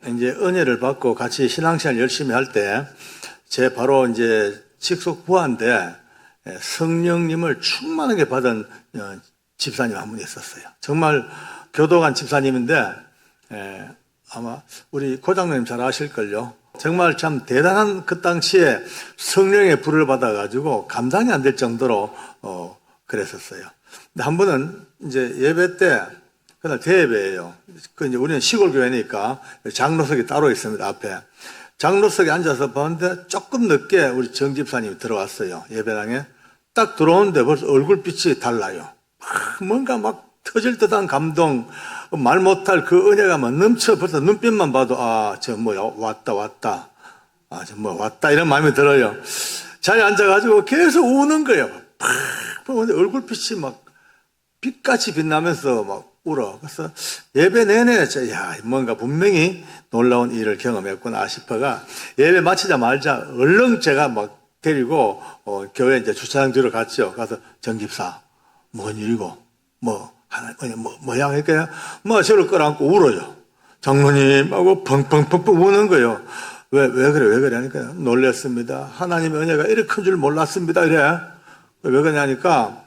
이제 은혜를 받고 같이 신앙생활 열심히 할 때, 제 바로 이제 직속 부하인데, 성령님을 충만하게 받은 집사님 한 분이 있었어요. 정말 교도관 집사님인데, 아마 우리 고장님 잘 아실걸요. 정말 참 대단한 그 당시에 성령의 불을 받아가지고 감당이 안 될 정도로, 그랬었어요. 근데 한 번은 이제 예배 때, 그날 대예배예요. 그 이제 우리는 시골 교회니까 장로석이 따로 있습니다, 앞에. 장로석에 앉아서 봤는데 조금 늦게 우리 정 집사님이 들어왔어요, 예배당에. 딱 들어오는데 벌써 얼굴빛이 달라요. 뭔가 막 터질 듯한 감동, 말 못할 그 은혜가 막 넘쳐. 벌써 눈빛만 봐도 저 뭐야, 왔다. 저 뭐 왔다, 이런 마음이 들어요. 자리에 앉아가지고 계속 우는 거예요. 근데 얼굴빛이 막 빛같이 빛나면서 막 울어. 그래서 예배 내내 뭔가 분명히 놀라운 일을 경험했구나 싶어가, 예배 마치자마자 얼른 제가 막 데리고 교회 이제 주차장 뒤로 갔죠. 가서 정 집사, 뭔 일이고 뭐야 할까요? 저를 끌어안고 울어요. 장로님하고 펑펑펑펑 우는 거예요. 왜 그래 하니까, 놀랬습니다. 하나님의 은혜가 이렇게 큰 줄 몰랐습니다. 이래. 왜 그러냐니까,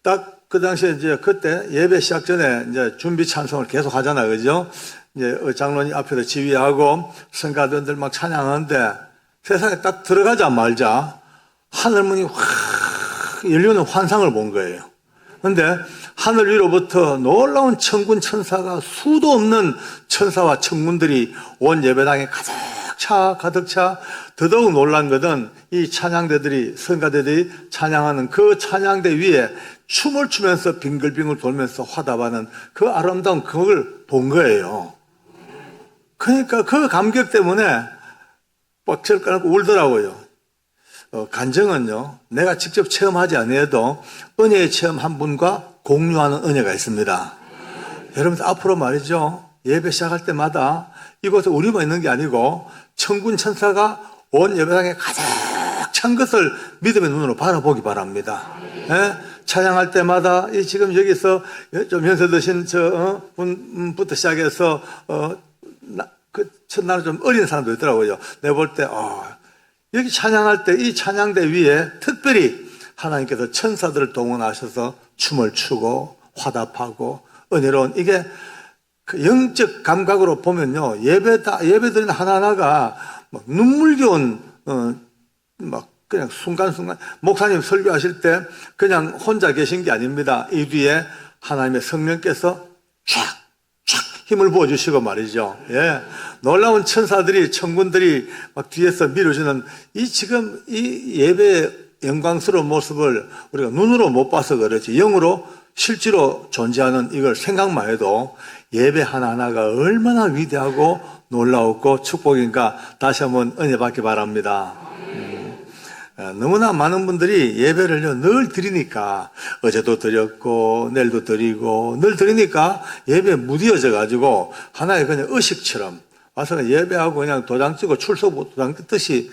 딱 그 당시에 이제 그때 예배 시작 전에 이제 준비 찬송을 계속 하잖아요. 그죠? 이제 장로님 앞에서 지휘하고 성가대원들 막 찬양하는데, 세상에 딱 들어가자마자 하늘문이 확 열리는 환상을 본 거예요. 근데 하늘 위로부터 놀라운 천군 천사가, 수도 없는 천사와 천군들이 온 예배당에 가득 차. 더더욱 놀란 것은 이 찬양대들이, 성가대들이 찬양하는 그 찬양대 위에 춤을 추면서 빙글빙글 돌면서 화답하는 그 아름다운 그걸 본 거예요. 그러니까 그 감격 때문에 막 저를 까놓고 울더라고요. 간증은요, 내가 직접 체험하지 않아도 은혜의 체험 한 분과 공유하는 은혜가 있습니다. 여러분들 앞으로 말이죠, 예배 시작할 때마다 이곳에 우리만 있는 게 아니고 천군 천사가 온 예배당에 가득 찬 것을 믿음의 눈으로 바라보기 바랍니다. 찬양할 때마다 지금 여기서 좀 연세 드신 분부터 시작해서 그 첫날은 좀 어린 사람도 있더라고요. 내가 볼 때 여기 찬양할 때 이 찬양대 위에 특별히 하나님께서 천사들을 동원하셔서 춤을 추고 화답하고 은혜로운, 이게 그 영적 감각으로 보면요, 예배드리는 하나하나가 막 눈물겨운, 막 그냥 순간순간, 목사님 설교하실 때 그냥 혼자 계신 게 아닙니다. 이 뒤에 하나님의 성령께서 촥 힘을 부어주시고 말이죠. 놀라운 천사들이, 천군들이 막 뒤에서 밀어주는 지금 이 예배의 영광스러운 모습을 우리가 눈으로 못 봐서 그렇지, 영으로 실제로 존재하는 이걸 생각만 해도 예배 하나하나가 얼마나 위대하고 놀라웠고 축복인가 다시 한번 은혜 받기 바랍니다. 너무나 많은 분들이 예배를 늘 드리니까, 어제도 드렸고 내일도 드리고 늘 드리니까 예배에 무뎌져 가지고 하나의 그냥 의식처럼 와서 예배하고 그냥 도장 찍고 출석 도장 찍듯이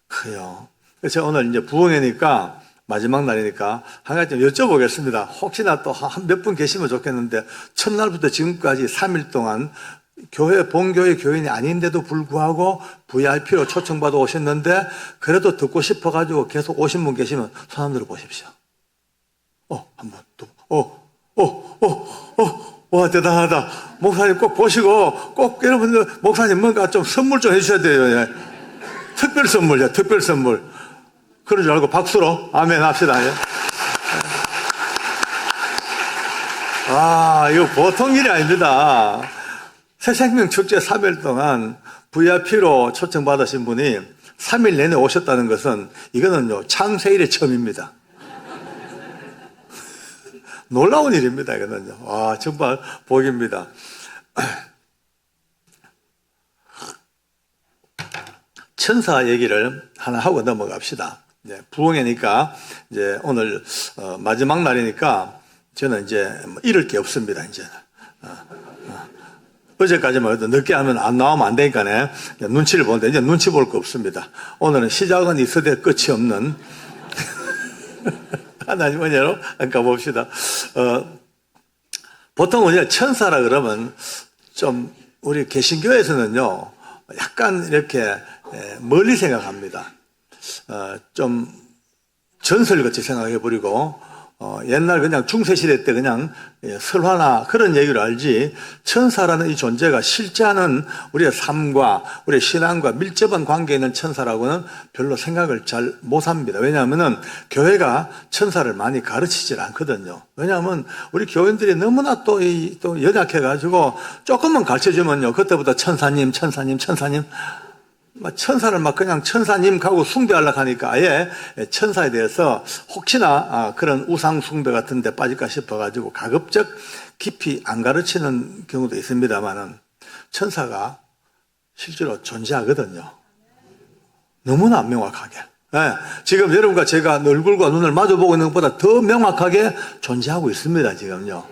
커요. 그래서 제가 오늘 이제 부흥회니까 마지막 날이니까 한 가지 좀 여쭤보겠습니다. 혹시나 또 한 몇 분 계시면 좋겠는데, 첫날부터 지금까지 3일 동안 본교회 교인이 아닌데도 불구하고 VIP로 초청받아 오셨는데 그래도 듣고 싶어가지고 계속 오신 분 계시면 손 한번 들어 보십시오. 한 번, 와, 대단하다. 목사님 꼭 보시고, 꼭 여러분들, 목사님 뭔가 좀 선물 좀 해주셔야 돼요. 특별 선물이야, 특별 선물. 그러지 말고 박수로 아멘 합시다. 이거 보통 일이 아닙니다. 새생명 축제 3일 동안 VIP로 초청받으신 분이 3일 내내 오셨다는 것은, 이거는요, 창세일의 처음입니다. 놀라운 일입니다, 이거는요. 정말 복입니다. 천사 얘기를 하나 하고 넘어갑시다. 부흥회니까, 이제 오늘, 마지막 날이니까, 저는 이제 잃을 게 없습니다, 이제. 어제까지만 해도 늦게 하면 안 나오면 안 되니까네. 눈치를 보는데 이제 눈치 볼 거 없습니다. 오늘은 시작은 있어도 끝이 없는 하나님 은혜로 가봅시다. 보통은 천사라 그러면 좀 우리 개신교에서는요, 약간 이렇게 멀리 생각합니다. 좀 전설같이 생각해버리고 옛날 그냥 중세시대 때 그냥 설화나 그런 얘기를 알지 천사라는 이 존재가 실제하는 우리의 삶과 우리의 신앙과 밀접한 관계에 있는 천사라고는 별로 생각을 잘 못합니다. 왜냐하면 교회가 천사를 많이 가르치질 않거든요. 왜냐하면 우리 교인들이 너무나 또 연약해가지고 조금만 가르쳐주면요 그때부터 천사님 천사를 막 그냥 천사님 가고 숭배하려고 하니까 아예 천사에 대해서 혹시나 그런 우상 숭배 같은 데 빠질까 싶어가지고 가급적 깊이 안 가르치는 경우도 있습니다만은 천사가 실제로 존재하거든요. 너무나 명확하게. 지금 여러분과 제가 얼굴과 눈을 마주보고 있는 것보다 더 명확하게 존재하고 있습니다, 지금요.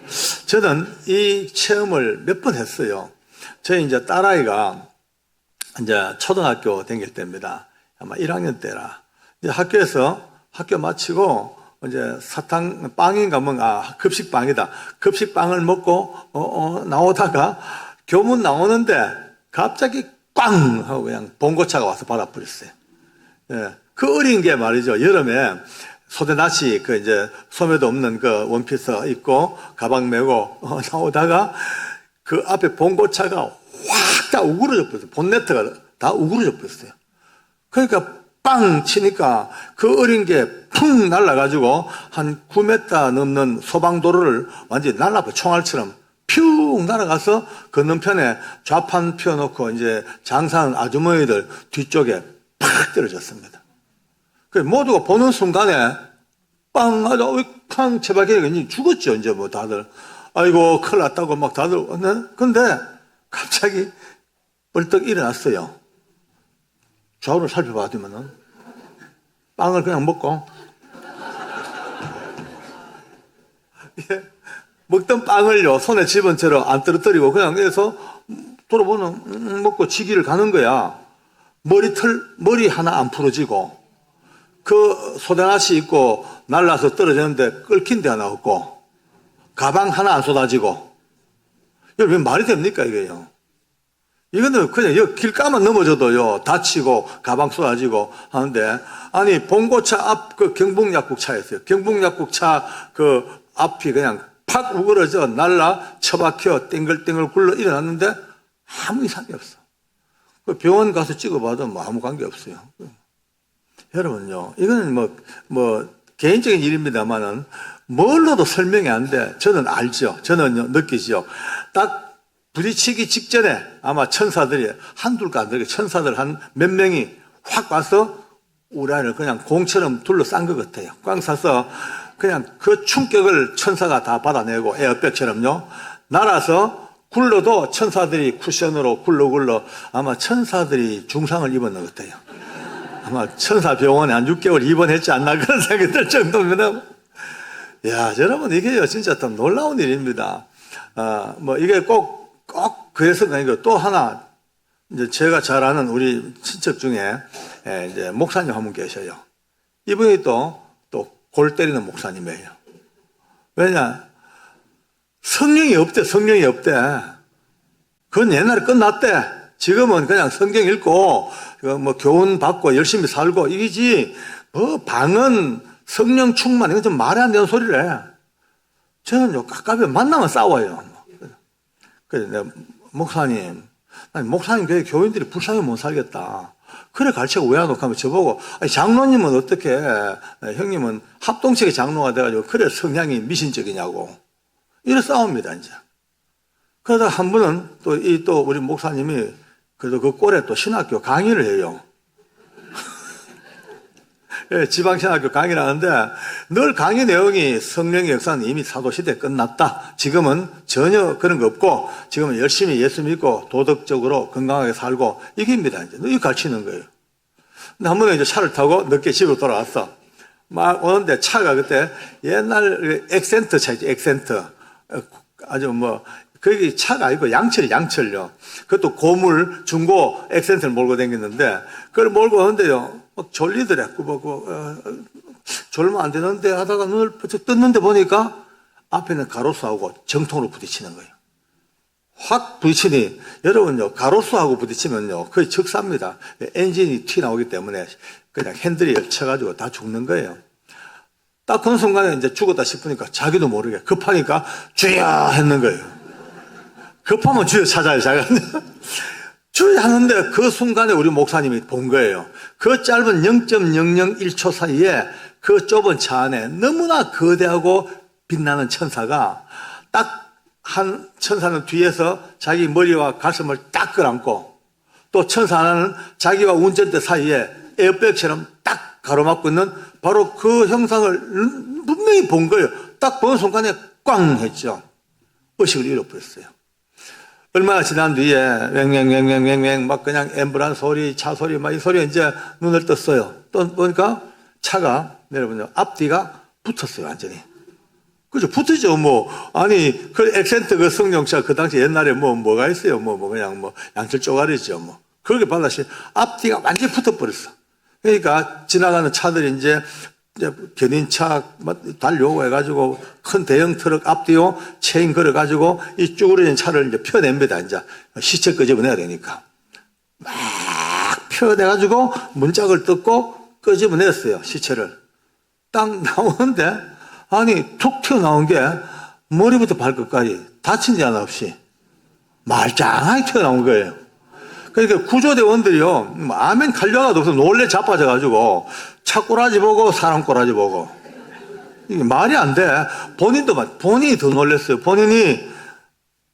저는 이 체험을 몇 번 했어요. 저희 이제 딸아이가 이제 초등학교 다닐 때입니다. 아마 1학년 때라. 이제 학교 마치고 이제 빵인가 뭔가 급식빵이다. 급식빵을 먹고 나오다가 교문 나오는데 갑자기 꽝 하고 그냥 봉고차가 와서 받아버렸어요. 예. 그 어린 게 말이죠. 여름에 소대나시 이제 소매도 없는 그 원피스 입고 가방 메고 나오다가 그 앞에 봉고차가 확 다 우그러져 버렸어요. 본네트가 다 우그러져 버렸어요. 그러니까 빵 치니까 그 어린 게 풍 날아가지고 한 9m 넘는 소방도로를 완전히 날라버려. 총알처럼 퓨 날아가서 건너편에 좌판 펴놓고 이제 장사하는 아주머니들 뒤쪽에 팍 떨어졌습니다. 모두가 보는 순간에 빵 하자 쾅 처박히니까 죽었죠. 이제 뭐 다들 아이고 큰일 났다고 막 다들 근데 갑자기 벌떡 일어났어요. 좌우를 살펴봤더니만은 빵을 그냥 먹고 먹던 빵을요 손에 집은 채로 안 떨어뜨리고 그냥 해서 돌아보는 먹고 지기를 가는 거야. 머리 하나 안 풀어지고 그 소대나시 입고 날라서 떨어졌는데 끓긴 데 하나 없고 가방 하나 안 쏟아지고 이게 왜 말이 됩니까 이게요. 이거는 그냥 길가만 넘어져도요 다치고 가방 쏟아지고 하는데 아니 봉고차 앞 그 경북약국차였어요. 경북약국차 그 앞이 그냥 팍 우그러져 날라 처박혀 땡글땡글 굴러 일어났는데 아무 이상이 없어. 그 병원 가서 찍어봐도 뭐 아무 관계 없어요. 여러분요 이거는 뭐 개인적인 일입니다만은 뭘로도 설명이 안 돼. 저는 알죠. 저는요 느끼죠. 딱 부딪히기 직전에 아마 천사들이 한둘도 안 되게 천사들 한 몇 명이 확 와서 우리 아이를 그냥 공처럼 둘러싼 것 같아요. 꽝 싸서 그냥 그 충격을 천사가 다 받아내고 에어백처럼요. 날아서 굴러도 천사들이 쿠션으로 굴러 아마 천사들이 중상을 입었는 것 같아요. 아마 천사병원에 한 6개월 입원했지 않나 그런 생각이 들 정도면 야 여러분 이게요 진짜 참 놀라운 일입니다. 뭐 이게 꼭 그래서가 아니고 또 하나 이제 제가 잘 아는 우리 친척 중에 이제 목사님 한 분 계셔요. 이분이 또 골 때리는 목사님이에요. 왜냐 성령이 없대. 그건 옛날에 끝났대. 지금은 그냥 성경 읽고 뭐 교훈 받고 열심히 살고 이기지 뭐 방언 성령 충만 이건 좀 말이 안 되는 소리래. 저는요 가까이 만나면 싸워요. 그래 내가 목사님 교회 교인들이 불쌍히 못 살겠다. 그래 가르치고 왜 안 놓고 하면 저보고 아니, 장로님은 어떻게 형님은 합동체계 장로가 돼가지고 그래 성향이 미신적이냐고 이래 싸웁니다 이제. 그러다 한 분은 또 우리 목사님이 그래도 그 꼴에 또 신학교 강의를 해요. 예, 지방신학교 강의를 하는데 늘 강의 내용이 성령의 역사는 이미 사도시대에 끝났다. 지금은 전혀 그런 거 없고 지금은 열심히 예수 믿고 도덕적으로 건강하게 살고 이깁니다. 이제 이거 가르치는 거예요. 근데 한 번에 이제 차를 타고 늦게 집으로 돌아왔어. 막 오는데 차가 그때 옛날 엑센트 차 있지, 엑센트. 아주 뭐 거기 차가 아니고 양철요. 그것도 고물 중고 엑센트를 몰고 다녔는데 그걸 몰고 오는데요. 막 졸리더래. 졸면 안 되는데 하다가 눈을 떴는데 보니까 앞에는 가로수하고 정통으로 부딪히는 거예요. 확 부딪히니, 여러분요, 가로수하고 부딪히면요, 거의 즉사입니다. 엔진이 튀어나오기 때문에 그냥 핸들이 쳐가지고 다 죽는 거예요. 딱 그 순간에 이제 죽었다 싶으니까 자기도 모르게 급하니까 주여 했는 거예요. 급하면 주여 찾아요, 자기가. 주여 하는데 그 순간에 우리 목사님이 본 거예요. 그 짧은 0.001초 사이에 그 좁은 차 안에 너무나 거대하고 빛나는 천사가 딱 한 천사는 뒤에서 자기 머리와 가슴을 딱 끌안고 또 천사 하나는 자기와 운전대 사이에 에어백처럼 딱 가로막고 있는 바로 그 형상을 분명히 본 거예요. 딱 보는 순간에 꽝 했죠. 의식을 잃어버렸어요. 얼마나 지난 뒤에 왱왱왱왱왱 막 그냥 앰뷸런스 소리, 차 소리 막 이 소리에 이제 눈을 떴어요. 또 보니까 차가 여러분요 앞뒤가 붙었어요, 완전히. 그죠? 붙으죠, 뭐. 아니, 그 액센트 그 승용차 그 당시 옛날에 뭐가 있어요? 그냥 양철 쪼가리죠, 뭐. 그렇게 받았시 앞뒤가 완전히 붙어버렸어. 그러니까 지나가는 차들이 이제 견인차 달려오고 해가지고 큰 대형 트럭 앞뒤로 체인 걸어가지고 이 쭈그러진 차를 이제 펴냅니다, 이제. 시체 끄집어내야 되니까. 막 펴내가지고 문짝을 뜯고 끄집어냈어요, 시체를. 딱 나오는데 아니 툭 튀어나온 게 머리부터 발끝까지 다친 지 하나 없이 말짱하게 튀어나온 거예요. 그러니까 구조대원들이요 아멘 칼려가도 없어 놀래 자빠져가지고 차 꼬라지 보고 사람 꼬라지 보고 이게 말이 안 돼. 본인이 더 놀랐어요. 본인이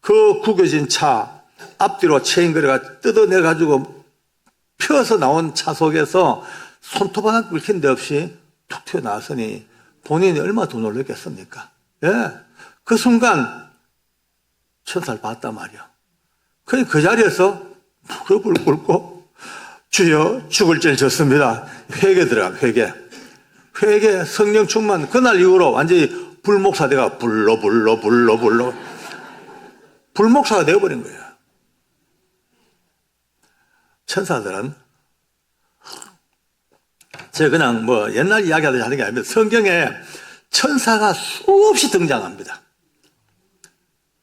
그 구겨진 차 앞뒤로 체인 걸어가 뜯어내가지고 펴서 나온 차 속에서 손톱 하나 긁힌 데 없이 툭 튀어나왔으니 본인이 얼마나 더 놀랐겠습니까? 예. 그 순간 천사를 봤단 말이야. 그 자리에서 무릎을 꿇고 주여 죽을 죄를 졌습니다. 회개 들어가, 회개. 성령 충만. 그날 이후로 완전히 불목사대가 불러. 불목사가 되어버린 거예요. 천사들은 제가 그냥 옛날 이야기 하는 게 아니라 성경에 천사가 수없이 등장합니다.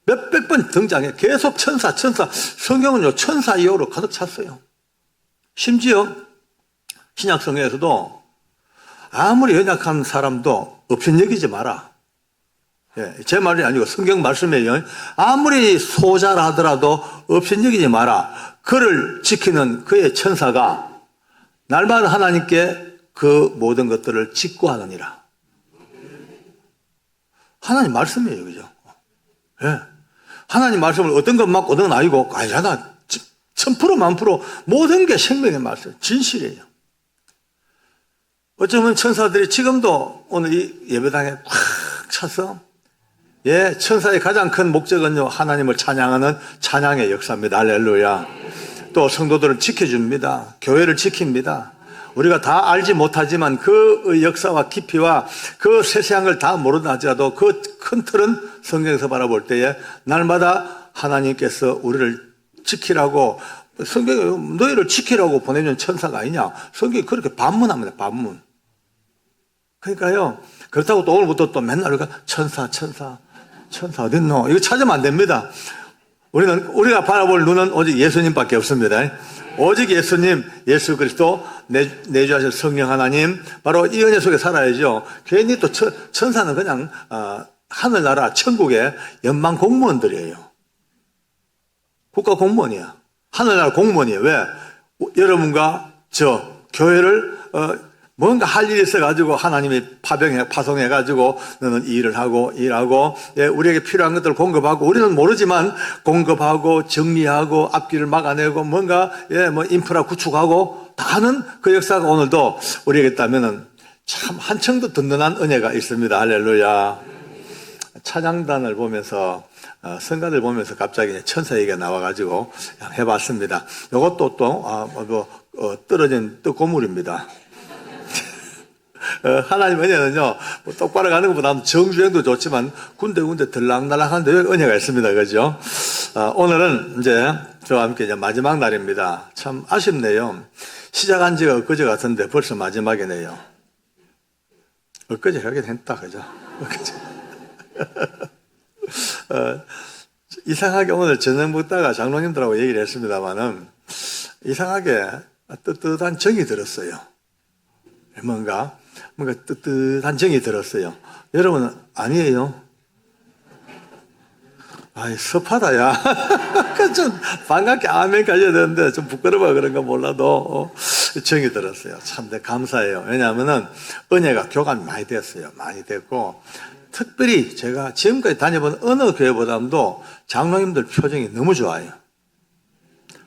몇백 번 등장해. 계속 천사. 성경은요, 천사 이야기로 가득 찼어요. 심지어 신약성경에서도 아무리 연약한 사람도 업신여기지 마라. 예, 제 말이 아니고 성경 말씀이에요. 아무리 소자라 하더라도 업신여기지 마라. 그를 지키는 그의 천사가 날마다 하나님께 그 모든 것들을 직구하느니라. 하나님 말씀이에요, 그죠? 예. 하나님 말씀을 어떤 건 맞고 어떤 건 아니고, 아니잖아. 1000% 만프로 모든 게 생명의 말씀, 진실이에요. 어쩌면 천사들이 지금도 오늘 이 예배당에 꽉 차서, 예, 천사의 가장 큰 목적은요, 하나님을 찬양하는 찬양의 역사입니다. 할렐루야. 또 성도들을 지켜줍니다. 교회를 지킵니다. 우리가 다 알지 못하지만 그 역사와 깊이와 그 세세한 걸 다 모른다 하더라도 그 큰 틀은 성경에서 바라볼 때에 날마다 하나님께서 우리를 지키라고 성경에 너희를 지키라고 보내준 천사가 아니냐. 성경이 그렇게 반문합니다. 반문. 그러니까요. 그렇다고 또 오늘부터 또 맨날 우리가 천사 어딨노? 이거 찾으면 안 됩니다. 우리가 바라볼 눈은 오직 예수님밖에 없습니다. 오직 예수님, 예수 그리스도, 내주하실 성령 하나님, 바로 이 은혜 속에 살아야죠. 괜히 또 천사는 그냥 하늘나라 천국의 연방 공무원들이에요. 국가 공무원이야. 하늘나라 공무원이에요. 왜? 여러분과 저 교회를 뭔가 할 일이 있어가지고 하나님이 파송해가지고 너는 일하고 예, 우리에게 필요한 것들을 공급하고 우리는 모르지만 공급하고 정리하고 앞길을 막아내고 뭔가 예, 인프라 구축하고 다 하는 그 역사가 오늘도 우리에게 있다면은 참 한층 더 든든한 은혜가 있습니다. 할렐루야. 찬양단을 보면서 성가들 보면서 갑자기 천사 얘기가 나와가지고 해봤습니다. 이것도 또 떨어진 떡고물입니다. 하나님 은혜는요, 똑바로 가는 것보다는 정주행도 좋지만 군데군데 들락날락하는데 왜 은혜가 있습니다. 그죠? 오늘은 이제 저와 함께 이제 마지막 날입니다. 참 아쉽네요. 시작한 지가 엊그제 같은데 벌써 마지막이네요. 엊그제 하긴 했다. 그죠? 엊그제. 이상하게 오늘 저녁 먹다가 장로님들하고 얘기를 했습니다마는 이상하게 뜨뜻한 정이 들었어요. 뭔가 뜨뜻한 정이 들었어요. 여러분은 아니에요? 아이, 섭하다, 야. 좀 반갑게 아멘 가져야 되는데 좀 부끄러워 그런가 몰라도 정이 들었어요. 참 감사해요. 왜냐하면은 은혜가 교감이 많이 됐어요. 많이 됐고, 특별히 제가 지금까지 다녀본 어느 교회보다도 장로님들 표정이 너무 좋아요.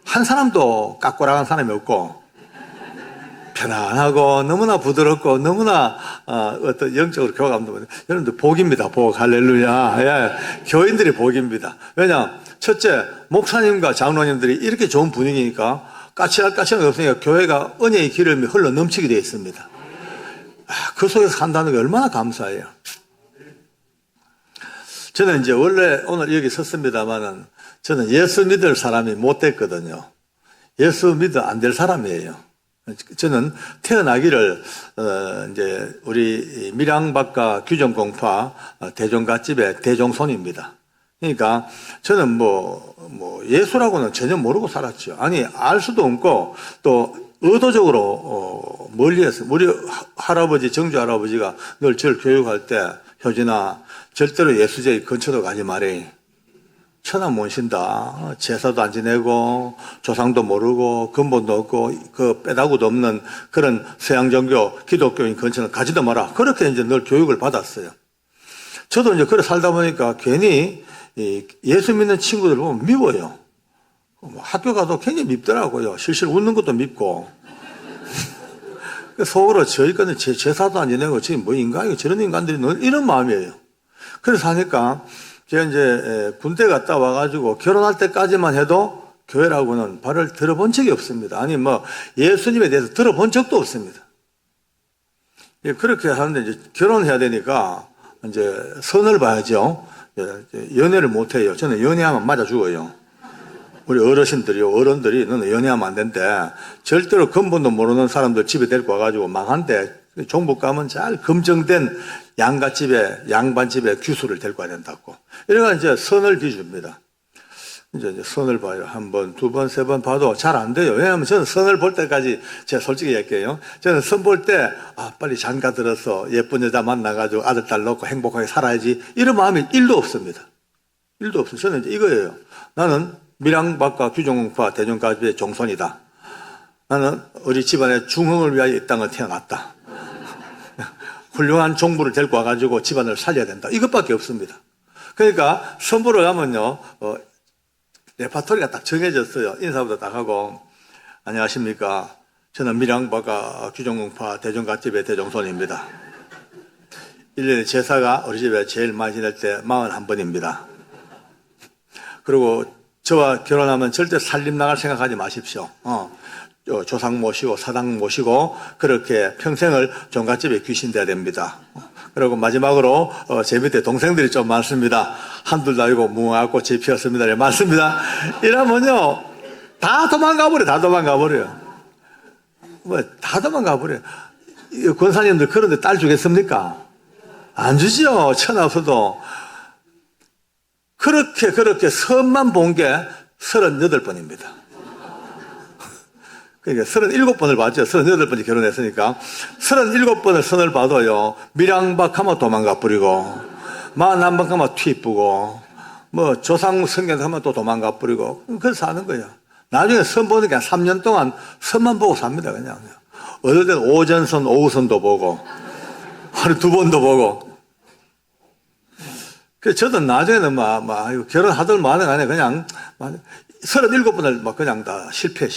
한 사람도 깍꼬락한 사람이 없고, 편안하고 너무나 부드럽고 너무나 어떤 영적으로 교감도 많아요. 여러분들 복입니다. 복. 할렐루야. 예. 교인들이 복입니다. 왜냐? 첫째, 목사님과 장로님들이 이렇게 좋은 분위기니까 까칠한 없으니까 교회가 은혜의 기름이 흘러 넘치게 되어 있습니다. 그 속에서 산다는 게 얼마나 감사해요. 저는 이제 원래 오늘 여기 섰습니다만은 저는 예수 믿을 사람이 못 됐거든요. 예수 믿어 안 될 사람이에요. 저는 태어나기를 이제 우리 밀양박가 규정공파 대종갓집의 대종손입니다. 그러니까 저는 뭐 예수라고는 전혀 모르고 살았죠. 아니 알 수도 없고 또 의도적으로 멀리해서 우리 할아버지 정주 할아버지가 늘 저를 교육할 때 효진아 절대로 예수제의 근처도 가지 말해. 천하 못 신다. 제사도 안 지내고 조상도 모르고 근본도 없고 그 빼다구도 없는 그런 서양 종교 기독교인 근처는 가지도 마라. 그렇게 이제 늘 교육을 받았어요. 저도 이제 그래 살다 보니까 괜히 예수 믿는 친구들 보면 미워요. 학교 가도 굉장히 밉더라고요. 실실 웃는 것도 밉고. 속으로 저희 거는 제사도 안 지내고 지금 뭐 인간이고 저런 인간들이 늘 이런 마음이에요. 그래서 하니까 제가 이제 군대 갔다 와가지고 결혼할 때까지만 해도 교회라고는 발을 들어본 적이 없습니다. 아니 뭐 예수님에 대해서 들어본 적도 없습니다. 그렇게 하는데 이제 결혼해야 되니까 이제 선을 봐야죠. 연애를 못 해요. 저는 연애하면 맞아 죽어요. 우리 어른들이 너는 연애하면 안 된대. 절대로 근본도 모르는 사람들 집에 데리고 와가지고 망한대. 종북 가면 잘 검증된 양반집에 규수를 데리고 와야 된다고. 이래가 이제 선을 비줍니다. 이제 선을 봐요. 한 번, 두 번, 세 번 봐도 잘 안 돼요. 왜냐하면 저는 선을 볼 때까지 제가 솔직히 얘기할게요. 저는 선 볼 때, 빨리 장가 들어서 예쁜 여자 만나가지고 아들, 딸 낳고 행복하게 살아야지. 이런 마음이 1도 없습니다. 1도 없어요. 저는 이제 이거예요. 나는 밀양박과 규정공파 대종가집의 종손이다. 나는 우리 집안의 중흥을 위하여 이 땅을 태어났다. 훌륭한 종부를 데리고 와가지고 집안을 살려야 된다. 이것밖에 없습니다. 그러니까 선보러 가면요, 레파토리가 딱 정해졌어요. 인사부터 딱 하고, 안녕하십니까. 저는 밀양박과 규정공파 대종갓집의 대종손입니다. 1년에 제사가 우리 집에 제일 많이 지낼 때 41번입니다. 그리고 저와 결혼하면 절대 살림 나갈 생각하지 마십시오. 조상 모시고 사당 모시고 그렇게 평생을 종갓집에 귀신돼야 됩니다. 그리고 마지막으로 제 밑에 동생들이 좀 많습니다. 한둘도 아니고 무궁화 꽃이 피었습니다. 네, 많습니다. 이러면요 다 도망가버려. 다 도망가버려. 권사님들 그런데 딸 주겠습니까? 안 주지요. 천하 없어도. 그렇게 선만 본 게 38번입니다. 그러니까 37번을 봤죠. 38번이 결혼했으니까. 37번을 선을 봐도요, 밀양박 하면 도망가 버리고, 만남박 하면 튀쁘고, 뭐 조상 성경 하면 또 도망가 버리고, 그래서 사는 거예요. 나중에 선 보는 게 한 3년 동안 선만 보고 삽니다, 그냥. 어떨 때는 오전선, 오후선도 보고, 하루 2번도 보고. 그래서 저도 나중에는 결혼하들 만에 간에 그냥 37번을 그냥 다 실패.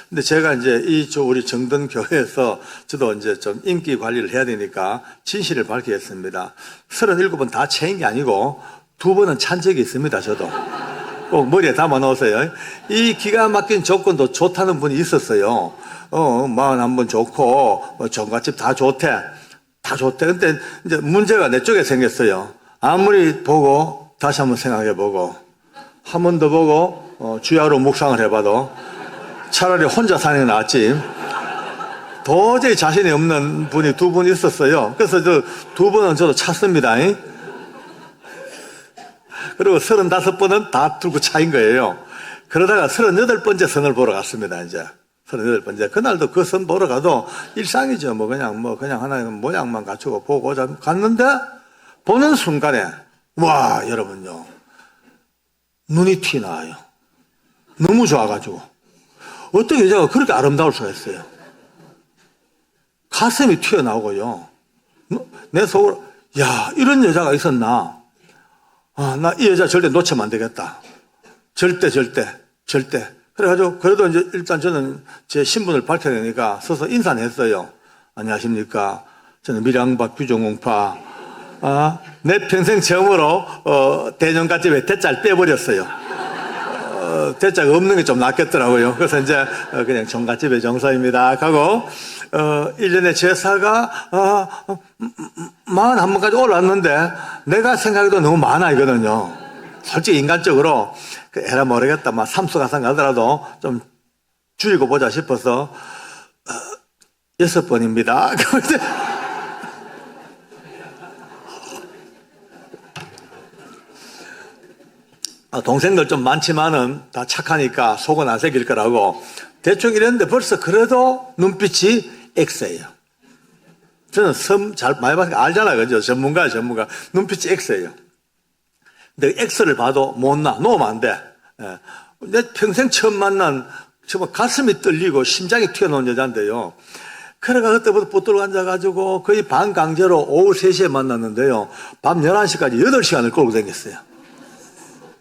근데 제가 이제 우리 정든 교회에서 저도 이제 좀 인기 관리를 해야 되니까 진실을 밝히겠습니다. 37번 다 채인 게 아니고 2번은 찬 적이 있습니다, 저도. 꼭 머리에 담아 놓으세요. 이 기가 막힌 조건도 좋다는 분이 있었어요. 41번 좋고, 종갓집 다 좋대. 근데 이제 문제가 내 쪽에 생겼어요. 아무리 보고, 다시 한번 생각해 보고, 한 번 더 보고, 주야로 묵상을 해봐도, 차라리 혼자 사는 게 낫지. 도저히 자신이 없는 분이 2분 있었어요. 그래서 저 2분은 저도 찾습니다. 그리고 35번은 다 들고 차인 거예요. 그러다가 38번째 선을 보러 갔습니다, 이제. 38번째. 그날도 그 선 보러 가도 일상이죠. 그냥 하나의 모양만 갖추고 보고 갔는데, 보는 순간에, 와, 여러분요. 눈이 튀나와요. 너무 좋아가지고. 어떤 여자가 그렇게 아름다울 수가 있어요. 가슴이 튀어나오고요. 내 속으로, 야, 이런 여자가 있었나? 아, 나 이 여자 절대 놓치면 안 되겠다. 절대. 그래가지고, 그래도 이제 일단 저는 제 신분을 밝혀야 되니까 서서 인사는 했어요. 안녕하십니까. 저는 밀양박 규정공파. 아, 내 평생 처음으로, 대전갓집에 대자를 빼버렸어요. 대자가 없는 게 좀 낫겠더라고요. 그래서 이제, 그냥 정갓집의 정서입니다. 하고, 1년에 제사가, 41번까지 올랐는데, 내가 생각해도 너무 많아, 이거는요. 솔직히 인간적으로, 에라 모르겠다. 삼수가상 가더라도 좀 줄이고 보자 싶어서, 6번입니다. 동생들 좀 많지만은 다 착하니까 속은 안 새길 거라고 대충 이랬는데 벌써 그래도 눈빛이 X예요. 저는 잘 많이 봤으니까 알잖아요. 그죠? 전문가. 눈빛이 X예요. 근데 X를 봐도 못 나. 놓으면 안 돼. 예. 내 평생 처음 만난 정말 가슴이 떨리고 심장이 튀어나온 여자인데요. 그래가 그때부터 붙들고 앉아가지고 거의 반강제로 오후 3시에 만났는데요. 밤 11시까지 8시간을 끌고 다녔어요.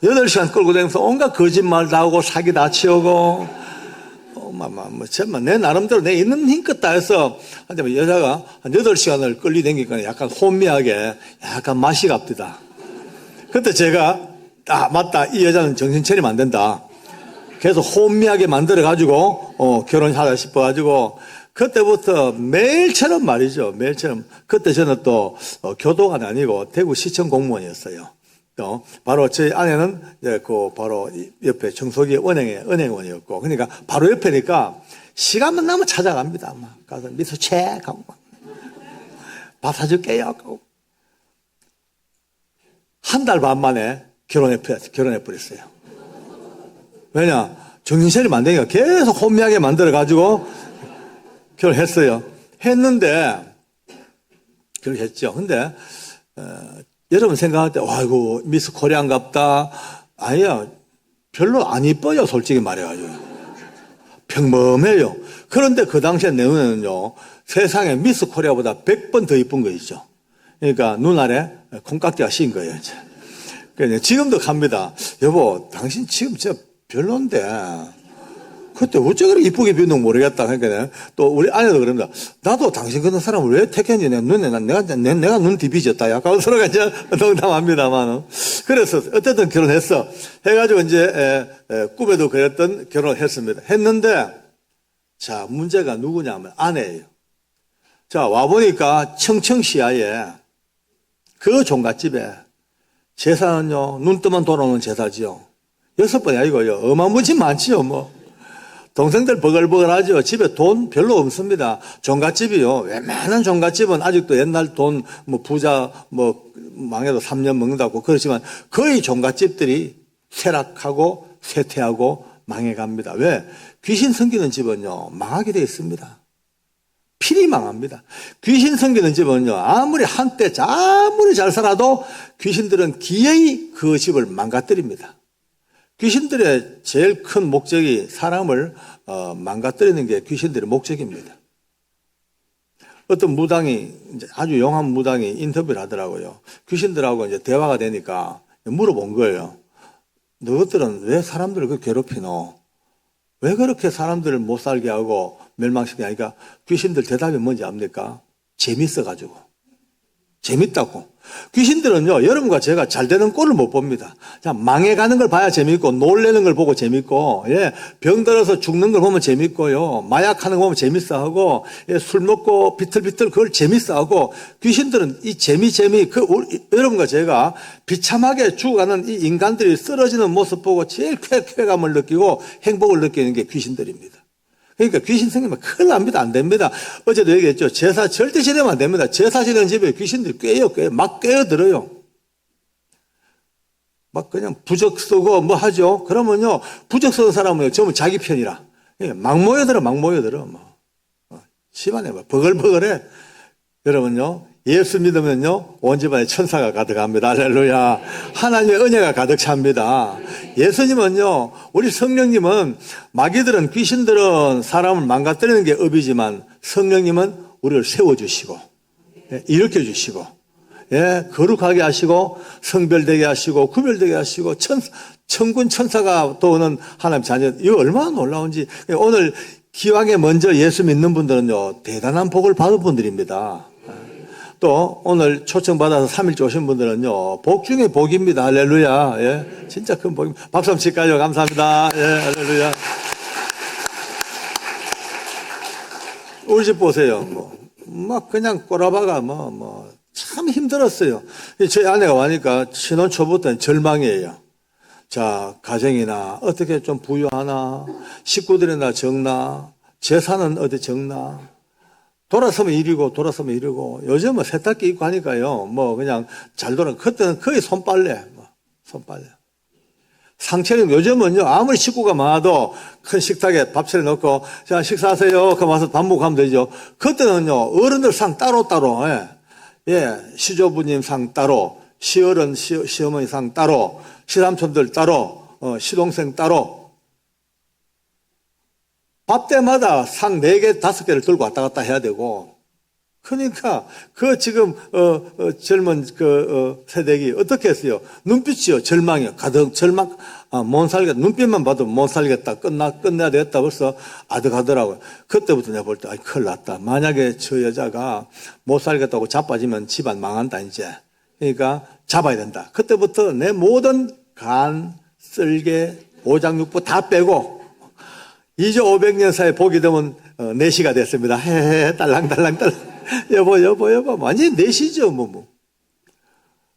8시간 끌고 다니면서 온갖 거짓말 다 하고 사기 다 치우고, 정말 내 나름대로 내 있는 힘껏 다 해서, 여자가 한 8시간을 끌리 다니니까 약간 혼미하게, 약간 맛이 갑디다. 그때 제가, 맞다. 이 여자는 정신 차리면 안 된다. 계속 혼미하게 만들어가지고, 결혼하다 싶어가지고, 그때부터 매일처럼 말이죠. 매일처럼. 그때 저는 또, 교도관이 아니고 대구시청 공무원이었어요. 바로 저희 아내는 이제 바로 옆에 청소기 은행원이었고, 그러니까 바로 옆에니까 시간만 나면 찾아갑니다. 가서 미소 체크하고, 밥 사줄게요. 하고. 한 달 반 만에 결혼해버렸어요. 왜냐? 정신차리면 안 되니까 계속 혼미하게 만들어가지고 결혼했어요. 결혼했죠. 근데, 여러분 생각할 때, 아이고, 미스 코리안갑다. 아니야. 별로 안 이뻐요, 솔직히 말해가지고. 평범해요. 그런데 그 당시에 내 눈에는요, 세상에 미스 코리아보다 100번 더 이쁜 거 있죠. 그러니까 눈 아래 콩깍지가 씌인 거예요, 이제. 그러니까 지금도 갑니다. 여보, 당신 지금 진짜 별론데. 그때 어째 그렇게 이쁘게 비운지 모르겠다. 그러니까 또 우리 아내도 그럽니다. 나도 당신 같은 사람을 왜 택했는지 내가 눈 뒤비졌다. 약간 서로가 이제 농담합니다만. 그래서 어쨌든 결혼했어. 해가지고 이제 꿈에도 그랬던 결혼을 했습니다. 했는데 자, 문제가 누구냐면 아내예요. 자, 와보니까 청청시야에 그 종갓집에 제사는요, 눈 뜨면 돌아오는 제사지요. 6번이 아니고요. 어마무지 많지요, 뭐. 동생들 버글버글하죠. 집에 돈 별로 없습니다. 종갓집이요. 웬만한 종갓집은 아직도 옛날 돈, 부자, 망해도 3년 먹는다고 그렇지만 거의 종갓집들이 쇠락하고 쇠퇴하고 망해갑니다. 왜? 귀신 섬기는 집은요, 망하게 되어 있습니다. 필히 망합니다. 귀신 섬기는 집은요, 아무리 잘 살아도 귀신들은 기어이 그 집을 망가뜨립니다. 귀신들의 제일 큰 목적이 사람을 망가뜨리는 게 귀신들의 목적입니다. 어떤 무당이, 아주 용한 무당이 인터뷰를 하더라고요. 귀신들하고 이제 대화가 되니까 물어본 거예요. 너희들은 왜 사람들을 그렇게 괴롭히노? 왜 그렇게 사람들을 못 살게 하고 멸망시키냐? 그러니까 귀신들 대답이 뭔지 압니까? 재밌어가지고. 재밌다고. 귀신들은요, 여러분과 제가 잘 되는 꼴을 못 봅니다. 자, 망해가는 걸 봐야 재밌고, 놀래는 걸 보고 재밌고, 병 들어서 죽는 걸 보면 재밌고요, 마약하는 거 보면 재밌어 하고, 술 먹고 비틀비틀 그걸 재밌어 하고, 귀신들은 이 여러분과 제가 비참하게 죽어가는 이 인간들이 쓰러지는 모습 보고 제일 쾌감을 느끼고 행복을 느끼는 게 귀신들입니다. 그러니까 귀신 생기면 큰일 납니다. 안 됩니다. 어제도 얘기했죠. 제사 절대 지내면 안 됩니다. 제사 지내는 집에 귀신들이 막 꿰어들어요. 막 그냥 부적 쓰고 뭐 하죠. 그러면요, 부적 쓰는 사람은요, 전부 자기 편이라. 막 모여들어. 뭐. 집안에 뭐 버글버글해. 여러분요, 예수 믿으면요, 온 집안에 천사가 가득합니다. 할렐루야. 하나님의 은혜가 가득 찹니다. 예수님은요, 우리 성령님은, 마귀들은, 귀신들은 사람을 망가뜨리는 게 업이지만, 성령님은 우리를 세워주시고, 일으켜주시고, 거룩하게 하시고, 성별되게 하시고, 구별되게 하시고, 천군 천사가 또 오는 하나님 자녀, 이거 얼마나 놀라운지. 오늘 기왕에 먼저 예수 믿는 분들은요, 대단한 복을 받은 분들입니다. 또 오늘 초청받아서 3일째 오신 분들은요, 복 중에 복입니다. 할렐루야. 예, 진짜 큰 복입니다. 박수 한번 칠까요? 감사합니다. 예, 할렐루야. 우리 집 보세요. 막 그냥 꼬라박아 참 힘들었어요. 저희 아내가 와니까 신혼 초부터는 절망이에요. 자, 가정이나 어떻게 좀 부유하나, 식구들이나 적나, 재산은 어디 적나, 돌아서면 이리고 요즘은 세탁기 입고 하니까요, 그냥 잘 돌아. 그때는 거의 손빨래. 상체는 요즘은요, 아무리 식구가 많아도 큰 식탁에 밥 차려놓고, 자, 식사하세요. 그럼 와서 밥 먹고 하면 되죠. 그때는요, 어른들 상 따로, 시조부님 상 따로, 시어른, 시어머니 상 따로, 시삼촌들 따로, 시동생 따로, 밥 때마다 상 4개, 5개를 들고 왔다 갔다 해야 되고, 그러니까, 지금, 젊은 세대기 어떻게 했어요? 눈빛이요, 절망이요. 가득 절망, 못 살겠다. 눈빛만 봐도 못 살겠다. 끝내야 되겠다. 벌써 아득하더라고요. 그때부터 내가 볼 때, 큰일 났다. 만약에 저 여자가 못 살겠다고 자빠지면 집안 망한다, 이제. 그러니까 잡아야 된다. 그때부터 내 모든 간, 쓸개, 오장육부 다 빼고, 이제 500년 사이에 복이 되면 4시가 됐습니다. 딸랑딸랑. 여보. 완전히 4시죠,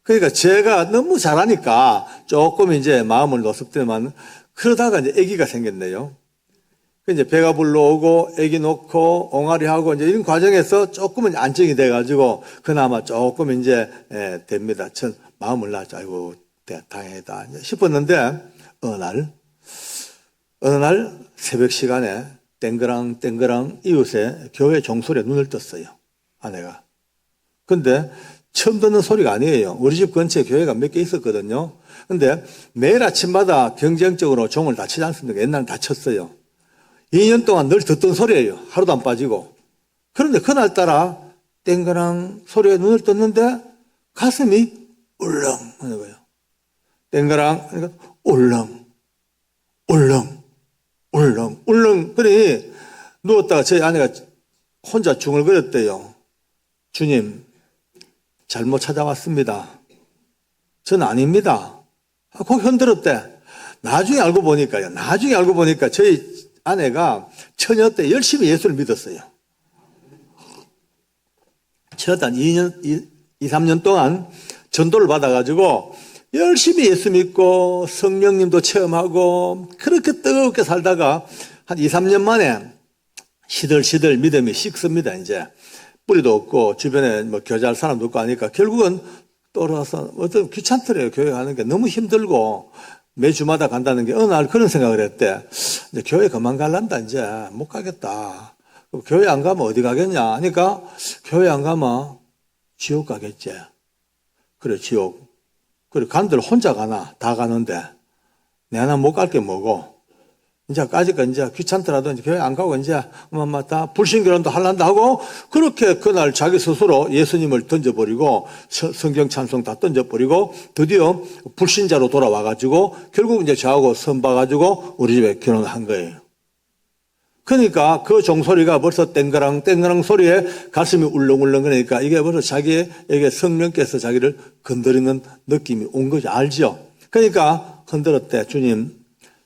그러니까 제가 너무 잘하니까 조금 이제 마음을 노섭더만, 그러다가 이제 아기가 생겼네요. 이제 배가 불러오고, 아기 놓고, 옹알이하고, 이제 이런 과정에서 조금은 안정이 돼가지고, 그나마 조금 이제, 됩니다. 전 마음을 놨죠. 아이고, 다행이다. 싶었는데, 어느 날 새벽 시간에 땡그랑 이웃에 교회 종소리에 눈을 떴어요. 아내가. 근데 처음 듣는 소리가 아니에요. 우리 집 근처에 교회가 몇 개 있었거든요. 근데 매일 아침마다 경쟁적으로 종을 다 치지 않습니까? 옛날엔 다 쳤어요. 2년 동안 늘 듣던 소리예요. 하루도 안 빠지고. 그런데 그날따라 땡그랑 소리에 눈을 떴는데 가슴이 울렁 하는 거예요. 땡그랑 그러니까 울렁. 그러니 누웠다가 저희 아내가 혼자 중얼거렸대요. 주님, 잘못 찾아왔습니다. 전 아닙니다. 꼭 흔들었대. 나중에 알고 보니까 저희 아내가 처녀 때 열심히 예수를 믿었어요. 처녀 때 한 2, 3년 동안 전도를 받아가지고 열심히 예수 믿고 성령님도 체험하고 그렇게 뜨겁게 살다가 한 2, 3년 만에 시들시들 믿음이 식습니다. 이제 뿌리도 없고 주변에 교제할 사람도 없고 하니까 결국은 떨어져서 어떤 귀찮더래요. 교회 가는 게 너무 힘들고 매주마다 간다는 게 어느 날 그런 생각을 했대. 이제 교회 그만 갈란다. 이제 못 가겠다. 교회 안 가면 어디 가겠냐 하니까 교회 안 가면 지옥 가겠지. 그래, 지옥. 그래, 간들 혼자 가나? 다 가는데. 내 하나 못 갈 게 뭐고. 이제 귀찮더라도 이제 교회 안 가고 이제 다 불신교란도 할란다 하고 그렇게 그날 자기 스스로 예수님을 던져버리고 성경 찬송 다 던져버리고 드디어 불신자로 돌아와가지고 결국 이제 저하고 선봐가지고 우리 집에 결혼을 한 거예요. 그러니까 그 종소리가 벌써 땡그랑 소리에 가슴이 울렁울렁 그러니까 이게 벌써 자기에게 성령께서 자기를 건드리는 느낌이 온 거지 알죠? 그러니까 흔들었대. 주님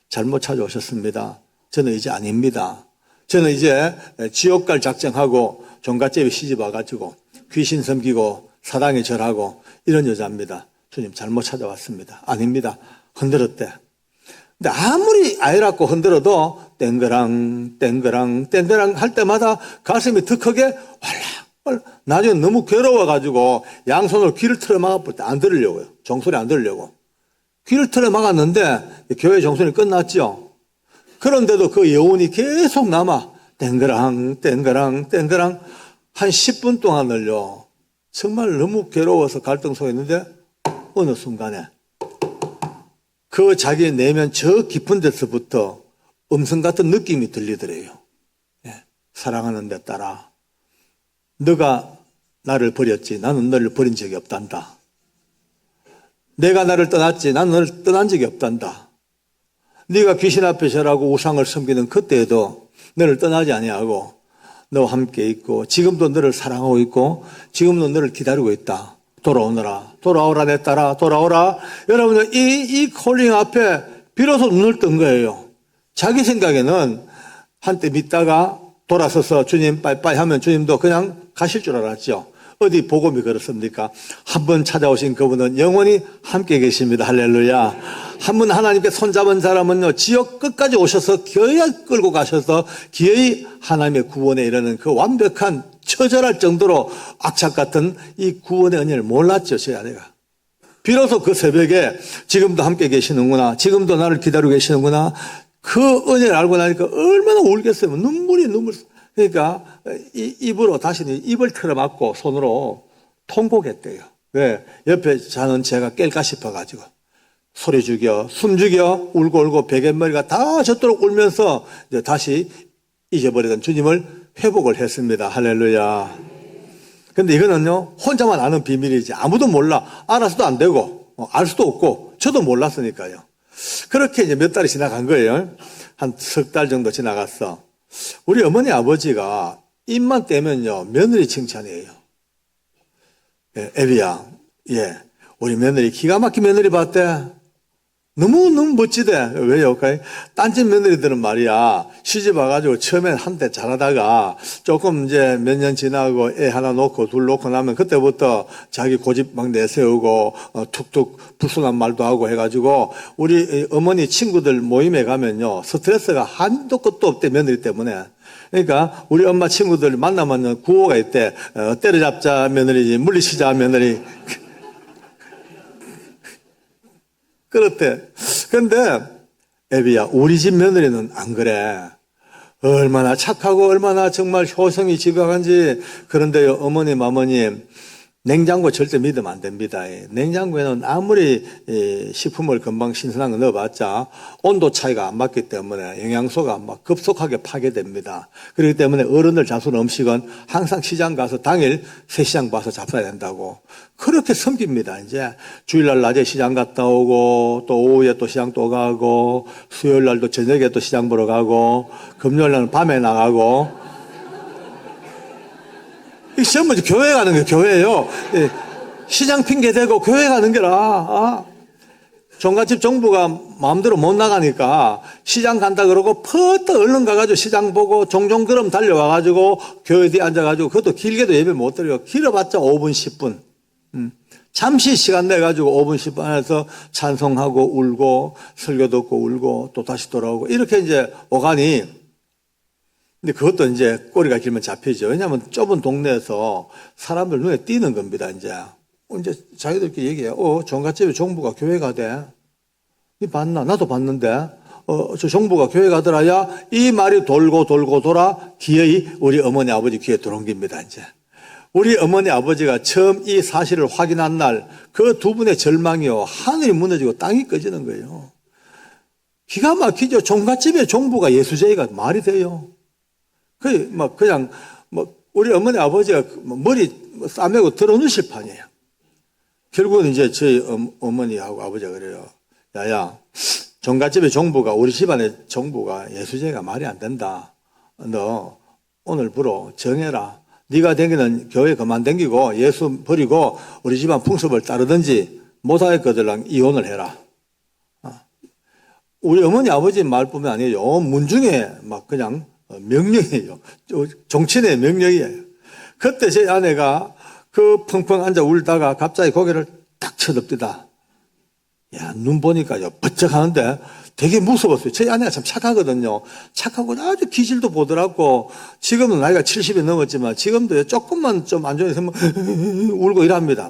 잘못 찾아오셨습니다. 저는 이제 아닙니다. 저는 이제 지옥 갈 작정하고 종갓집에 시집 와가지고 귀신 섬기고 사당에 절하고 이런 여자입니다. 주님 잘못 찾아왔습니다. 아닙니다. 흔들었대. 근데 아무리 아이라고 흔들어도 땡그랑 할 때마다 가슴이 더 크게 왈락 나중에 너무 괴로워가지고 양손으로 귀를 틀어 막아볼 때 안 들으려고요. 종소리 안 들으려고. 귀를 틀어 막았는데 교회 정순이 끝났죠. 그런데도 그 여운이 계속 남아 땡그랑 땡그랑 땡그랑 한 10분 동안을요. 정말 너무 괴로워서 갈등소했는데 어느 순간에 그 자기 내면 저 깊은 데서부터 음성 같은 느낌이 들리더래요. 예, 사랑하는 데 따라 너가 나를 버렸지 나는 너를 버린 적이 없단다. 내가 나를 떠났지 나는 너를 떠난 적이 없단다. 네가 귀신 앞에 절하고 우상을 섬기는 그때에도 너를 떠나지 아니하고 너와 함께 있고 지금도 너를 사랑하고 있고 지금도 너를 기다리고 있다. 돌아오너라. 돌아오라 내 딸아 돌아오라. 여러분들 이 콜링 앞에 비로소 눈을 뜬 거예요. 자기 생각에는 한때 믿다가 돌아서서 주님 빠이빠이 하면 주님도 그냥 가실 줄 알았죠. 어디 복음이 그렇습니까? 한 번 찾아오신 그분은 영원히 함께 계십니다. 할렐루야. 한 번 하나님께 손잡은 사람은요, 지옥 끝까지 오셔서 기어이 끌고 가셔서 기어이 하나님의 구원에 이르는 그 완벽한 처절할 정도로 악착 같은 이 구원의 은혜를 몰랐죠, 제 아내가. 비로소 그 새벽에 지금도 함께 계시는구나. 지금도 나를 기다리고 계시는구나. 그 은혜를 알고 나니까 얼마나 울겠어요. 눈물. 그러니까 입으로 다시는 입을 틀어막고 손으로 통곡했대요. 왜? 옆에 자는 제가 깰까 싶어가지고 소리 죽여, 숨 죽여, 울고 베갯머리가 다 젖도록 울면서 이제 다시 잊어버리던 주님을 회복을 했습니다. 할렐루야. 근데 이거는요 혼자만 아는 비밀이지 아무도 몰라. 알아서도 안 되고 알 수도 없고 저도 몰랐으니까요. 그렇게 이제 몇 달이 지나간 거예요. 한 석 달 정도 지나갔어. 우리 어머니 아버지가 입만 떼면요 며느리 칭찬이에요. 예, 애비야, 예, 우리 며느리 기가 막힌 며느리 봤대. 너무 멋지대. 왜요? 딴집 며느리들은 말이야 시집 와가지고 처음엔 한때 잘하다가 조금 이제 몇 년 지나고 애 하나 놓고 둘 놓고 나면 그때부터 자기 고집 막 내세우고 툭툭 불순한 말도 하고 해가지고 우리 어머니 친구들 모임에 가면요 스트레스가 한도 끝도 없대 며느리 때문에. 그러니까 우리 엄마 친구들 만나면 구호가 있대. 때려잡자 며느리지 물리치자 며느리. 그렇대. 근데 애비야 우리 집 며느리는 안 그래. 얼마나 착하고 얼마나 정말 효성이 지각한지. 그런데요 어머님 아버님 냉장고 절대 믿으면 안 됩니다. 냉장고에는 아무리 식품을 금방 신선한 거 넣어봤자 온도 차이가 안 맞기 때문에 영양소가 막 급속하게 파괴됩니다. 그렇기 때문에 어른들 잡수는 음식은 항상 시장 가서 당일 새 시장 봐서 잡숴야 된다고. 그렇게 섬깁니다. 이제 주일날 낮에 시장 갔다 오고 또 오후에 또 시장 또 가고 수요일날도 저녁에 또 시장 보러 가고 금요일날은 밤에 나가고. 이 시험은 교회 가는 거예요, 교회예요. 시장 핑계 대고 교회 가는 게라. 종갓집 정부가 마음대로 못 나가니까 시장 간다 그러고 퍼뜩 얼른 가가지고 시장 보고 종종 그럼 달려와가지고 교회 뒤에 앉아가지고 그것도 길게도 예배 못 드려요. 길어봤자 5분, 10분. 잠시 시간 내가지고 5분, 10분 안에서 찬송하고 울고 설교 듣고 울고 또 다시 돌아오고 이렇게 이제 오가니. 근데 그것도 이제 꼬리가 길면 잡히죠. 왜냐하면 좁은 동네에서 사람들 눈에 띄는 겁니다. 이제 자기들끼리 얘기해요. 종갓집에 종부가 교회 가대. 니 봤나? 나도 봤는데. 저 종부가 교회 가더라야. 이 말이 돌고 돌아 기어이 우리 어머니 아버지 귀에 들어온 겁니다. 이제 우리 어머니 아버지가 처음 이 사실을 확인한 날 그 두 분의 절망이요 하늘이 무너지고 땅이 꺼지는 거예요. 기가 막히죠. 종갓집에 종부가 예수제의가 말이 돼요. 그냥 우리 어머니 아버지가 머리 싸매고 들어누실 판이에요. 결국은 이제 저희 어머니하고 아버지가 그래요. 야야, 종갓집의 종부가 우리 집안의 종부가 예수제가 말이 안 된다. 너 오늘부로 정해라. 네가 댕기는 교회 그만 댕기고 예수 버리고 우리 집안 풍습을 따르든지 못하겠거들랑 이혼을 해라. 우리 어머니 아버지 말 뿐만 아니에요. 문중에 막 그냥 명령이에요. 정치인의 명령이에요. 그때 제 아내가 그 펑펑 앉아 울다가 갑자기 고개를 딱 쳐덮디다. 야, 눈 보니까요, 버쩍 하는데 되게 무서웠어요. 제 아내가 참 착하거든요. 착하고 아주 기질도 보더라고. 지금은 나이가 70이 넘었지만 지금도 조금만 좀 안 좋은 생각 울고 이랍니다.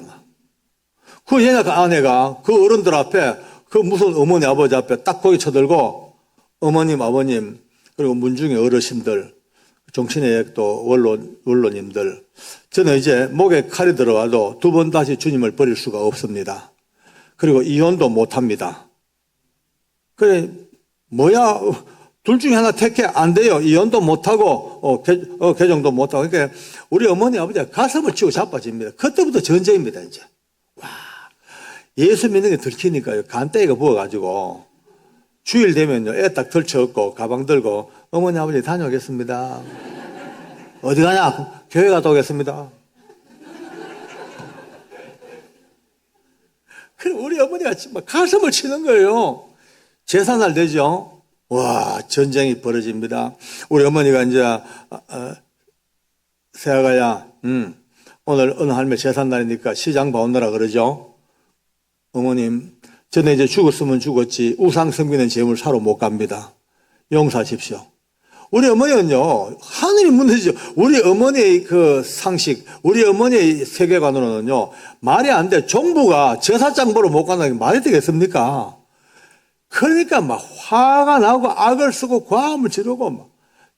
그 아내가 그 어른들 앞에 그 무슨 어머니 아버지 앞에 딱 고개 쳐들고 어머님 아버님 그리고 문중의 어르신들 정신의 또 원로님들 저는 이제 목에 칼이 들어와도 두 번 다시 주님을 버릴 수가 없습니다. 그리고 이혼도 못합니다. 그래 뭐야 둘 중에 하나 택해 안 돼요. 이혼도 못하고 개정도 못하고 그러니까 우리 어머니 아버지가 가슴을 치고 자빠집니다. 그때부터 전쟁입니다. 이제 와 예수 믿는 게 들키니까요. 간땡이가 부어가지고 주일 되면요 애 딱 덜쳐갖고 가방 들고 어머니 아버지 다녀오겠습니다. 어디 가냐? 교회 갔다 오겠습니다. 그럼 우리 어머니가 막 가슴을 치는 거예요. 제사날 되죠. 와 전쟁이 벌어집니다. 우리 어머니가 이제 새아가야 오늘 어느 할매 제삿날이니까 시장 봐오느라 그러죠. 어머님 저는 이제 죽었으면 죽었지 우상 섬기는 재물 사러 못 갑니다. 용서하십시오. 우리 어머니는요 하늘이 무너지죠. 우리 어머니의 그 상식 우리 어머니의 세계관으로는요 말이 안 돼. 정부가 제사장 보러 못 간다는 게 말이 되겠습니까? 그러니까 막 화가 나고 악을 쓰고 과음을 지르고 막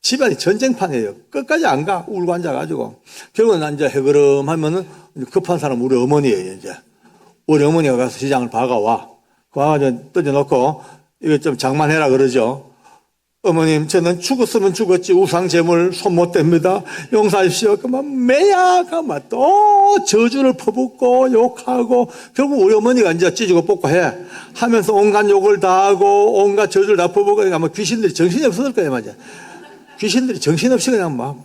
집안이 전쟁판이에요. 끝까지 안 가. 울고 앉아가지고. 결국은 이제 해그름하면은 급한 사람 우리 어머니예요, 이제. 우리 어머니가 가서 시장을 봐가와. 와가지고 떠져놓고 이거 좀 장만해라 그러죠. 어머님, 저는 죽었으면 죽었지 우상 재물 손 못 댑니다. 용서하십시오. 그만 매야가 막 또 저주를 퍼붓고 욕하고 결국 우리 어머니가 이제 찢고 뽑고 해. 하면서 온갖 욕을 다 하고 온갖 저주를 다 퍼붓고 그러니까 아마 귀신들이 정신이 없었을 거예요, 맞아. 귀신들이 정신없이 그냥 막.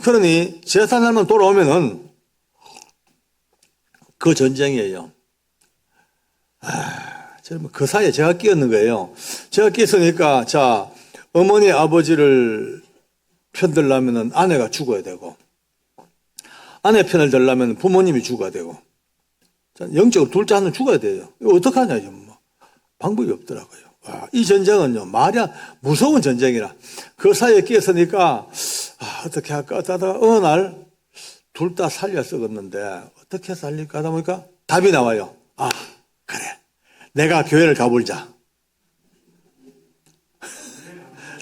그러니 제사날만 돌아오면은 그 전쟁이에요. 그 사이에 제가 끼었는 거예요. 제가 끼었으니까, 자, 어머니, 아버지를 편들려면 아내가 죽어야 되고, 아내 편을 들려면 부모님이 죽어야 되고, 영적으로 둘째 하나는 죽어야 돼요. 이거 어떡하냐, 지금 뭐. 방법이 없더라고요. 와, 이 전쟁은요, 말이야, 무서운 전쟁이라. 그 사이에 끼었으니까, 어떻게 할까 하다가 어느 날, 둘 다 살려 썩었는데, 어떻게 살릴까 하다 보니까 답이 나와요. 그래. 내가 교회를 가보자.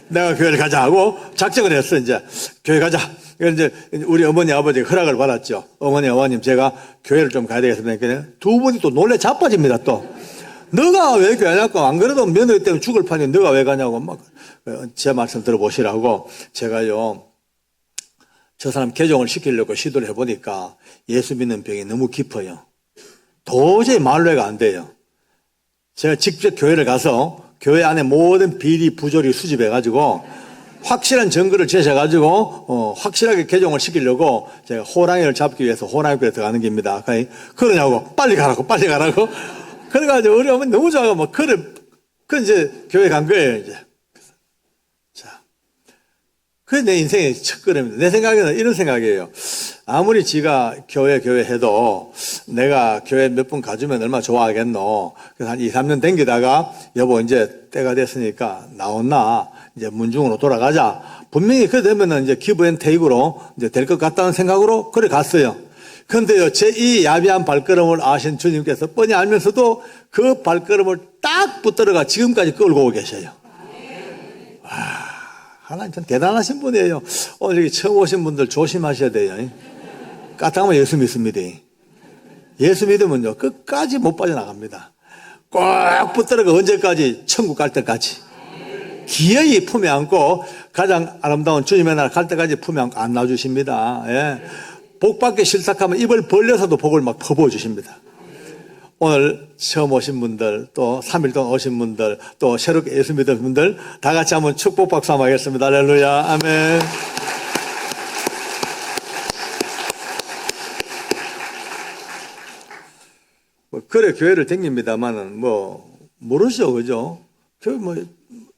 내가 교회를 가자 하고 작정을 했어, 이제. 교회 가자. 이제 우리 어머니, 아버지가 허락을 받았죠. 어머니, 아버님, 제가 교회를 좀 가야 되겠습니다. 두 분이 또 놀래 자빠집니다, 또. 너가 왜 교회 안 갈까? 안 그래도 며느리 때문에 죽을 판이 너가 왜 가냐고 막 제 말씀 들어보시라고 제가요, 저 사람 개종을 시키려고 시도를 해보니까 예수 믿는 병이 너무 깊어요. 도저히 말로가 안 돼요. 제가 직접 교회를 가서 교회 안에 모든 비리 부조리 수집해가지고 확실한 증거를 제시해가지고 확실하게 개종을 시키려고 제가 호랑이를 잡기 위해서 호랑이교에 들어가는 겁니다. 그러냐고 빨리 가라고 그래가지고 우리 어머니 너무 좋아하고 막 그 이제 교회 간 거예요, 이제. 자, 그게 내 인생의 첫 걸음입니다. 내 생각에는 이런 생각이에요. 아무리 지가 교회 해도 내가 교회 몇 분 가주면 얼마나 좋아하겠노. 그래서 한 2, 3년 댕기다가 여보 이제 때가 됐으니까 나왔나 이제 문중으로 돌아가자. 분명히 그래 되면은 이제 기브앤테이크로 이제 될 것 같다는 생각으로 그래 갔어요. 그런데요, 제 이 야비한 발걸음을 아신 주님께서 뻔히 알면서도 그 발걸음을 딱 붙들어가 지금까지 끌고 오고 계셔요. 와, 하나님 참 대단하신 분이에요. 오늘 여기 처음 오신 분들 조심하셔야 돼요. 까딱하면 예수 믿습니다. 예수 믿으면요, 끝까지 못 빠져나갑니다. 꼭 붙들어가 언제까지? 천국 갈 때까지. 기어이 품에 안고 가장 아름다운 주님의 나라 갈 때까지 품에 안고 안 놔주십니다. 예. 복 받기 싫다하면 입을 벌려서도 복을 막 퍼부어 주십니다. 오늘 처음 오신 분들, 또 3일 동안 오신 분들, 또 새롭게 예수 믿은 분들 다 같이 한번 축복 박수 한번 하겠습니다. 할렐루야. 아멘. 그래 교회를 다닙니다만은 모르죠, 그죠? 교회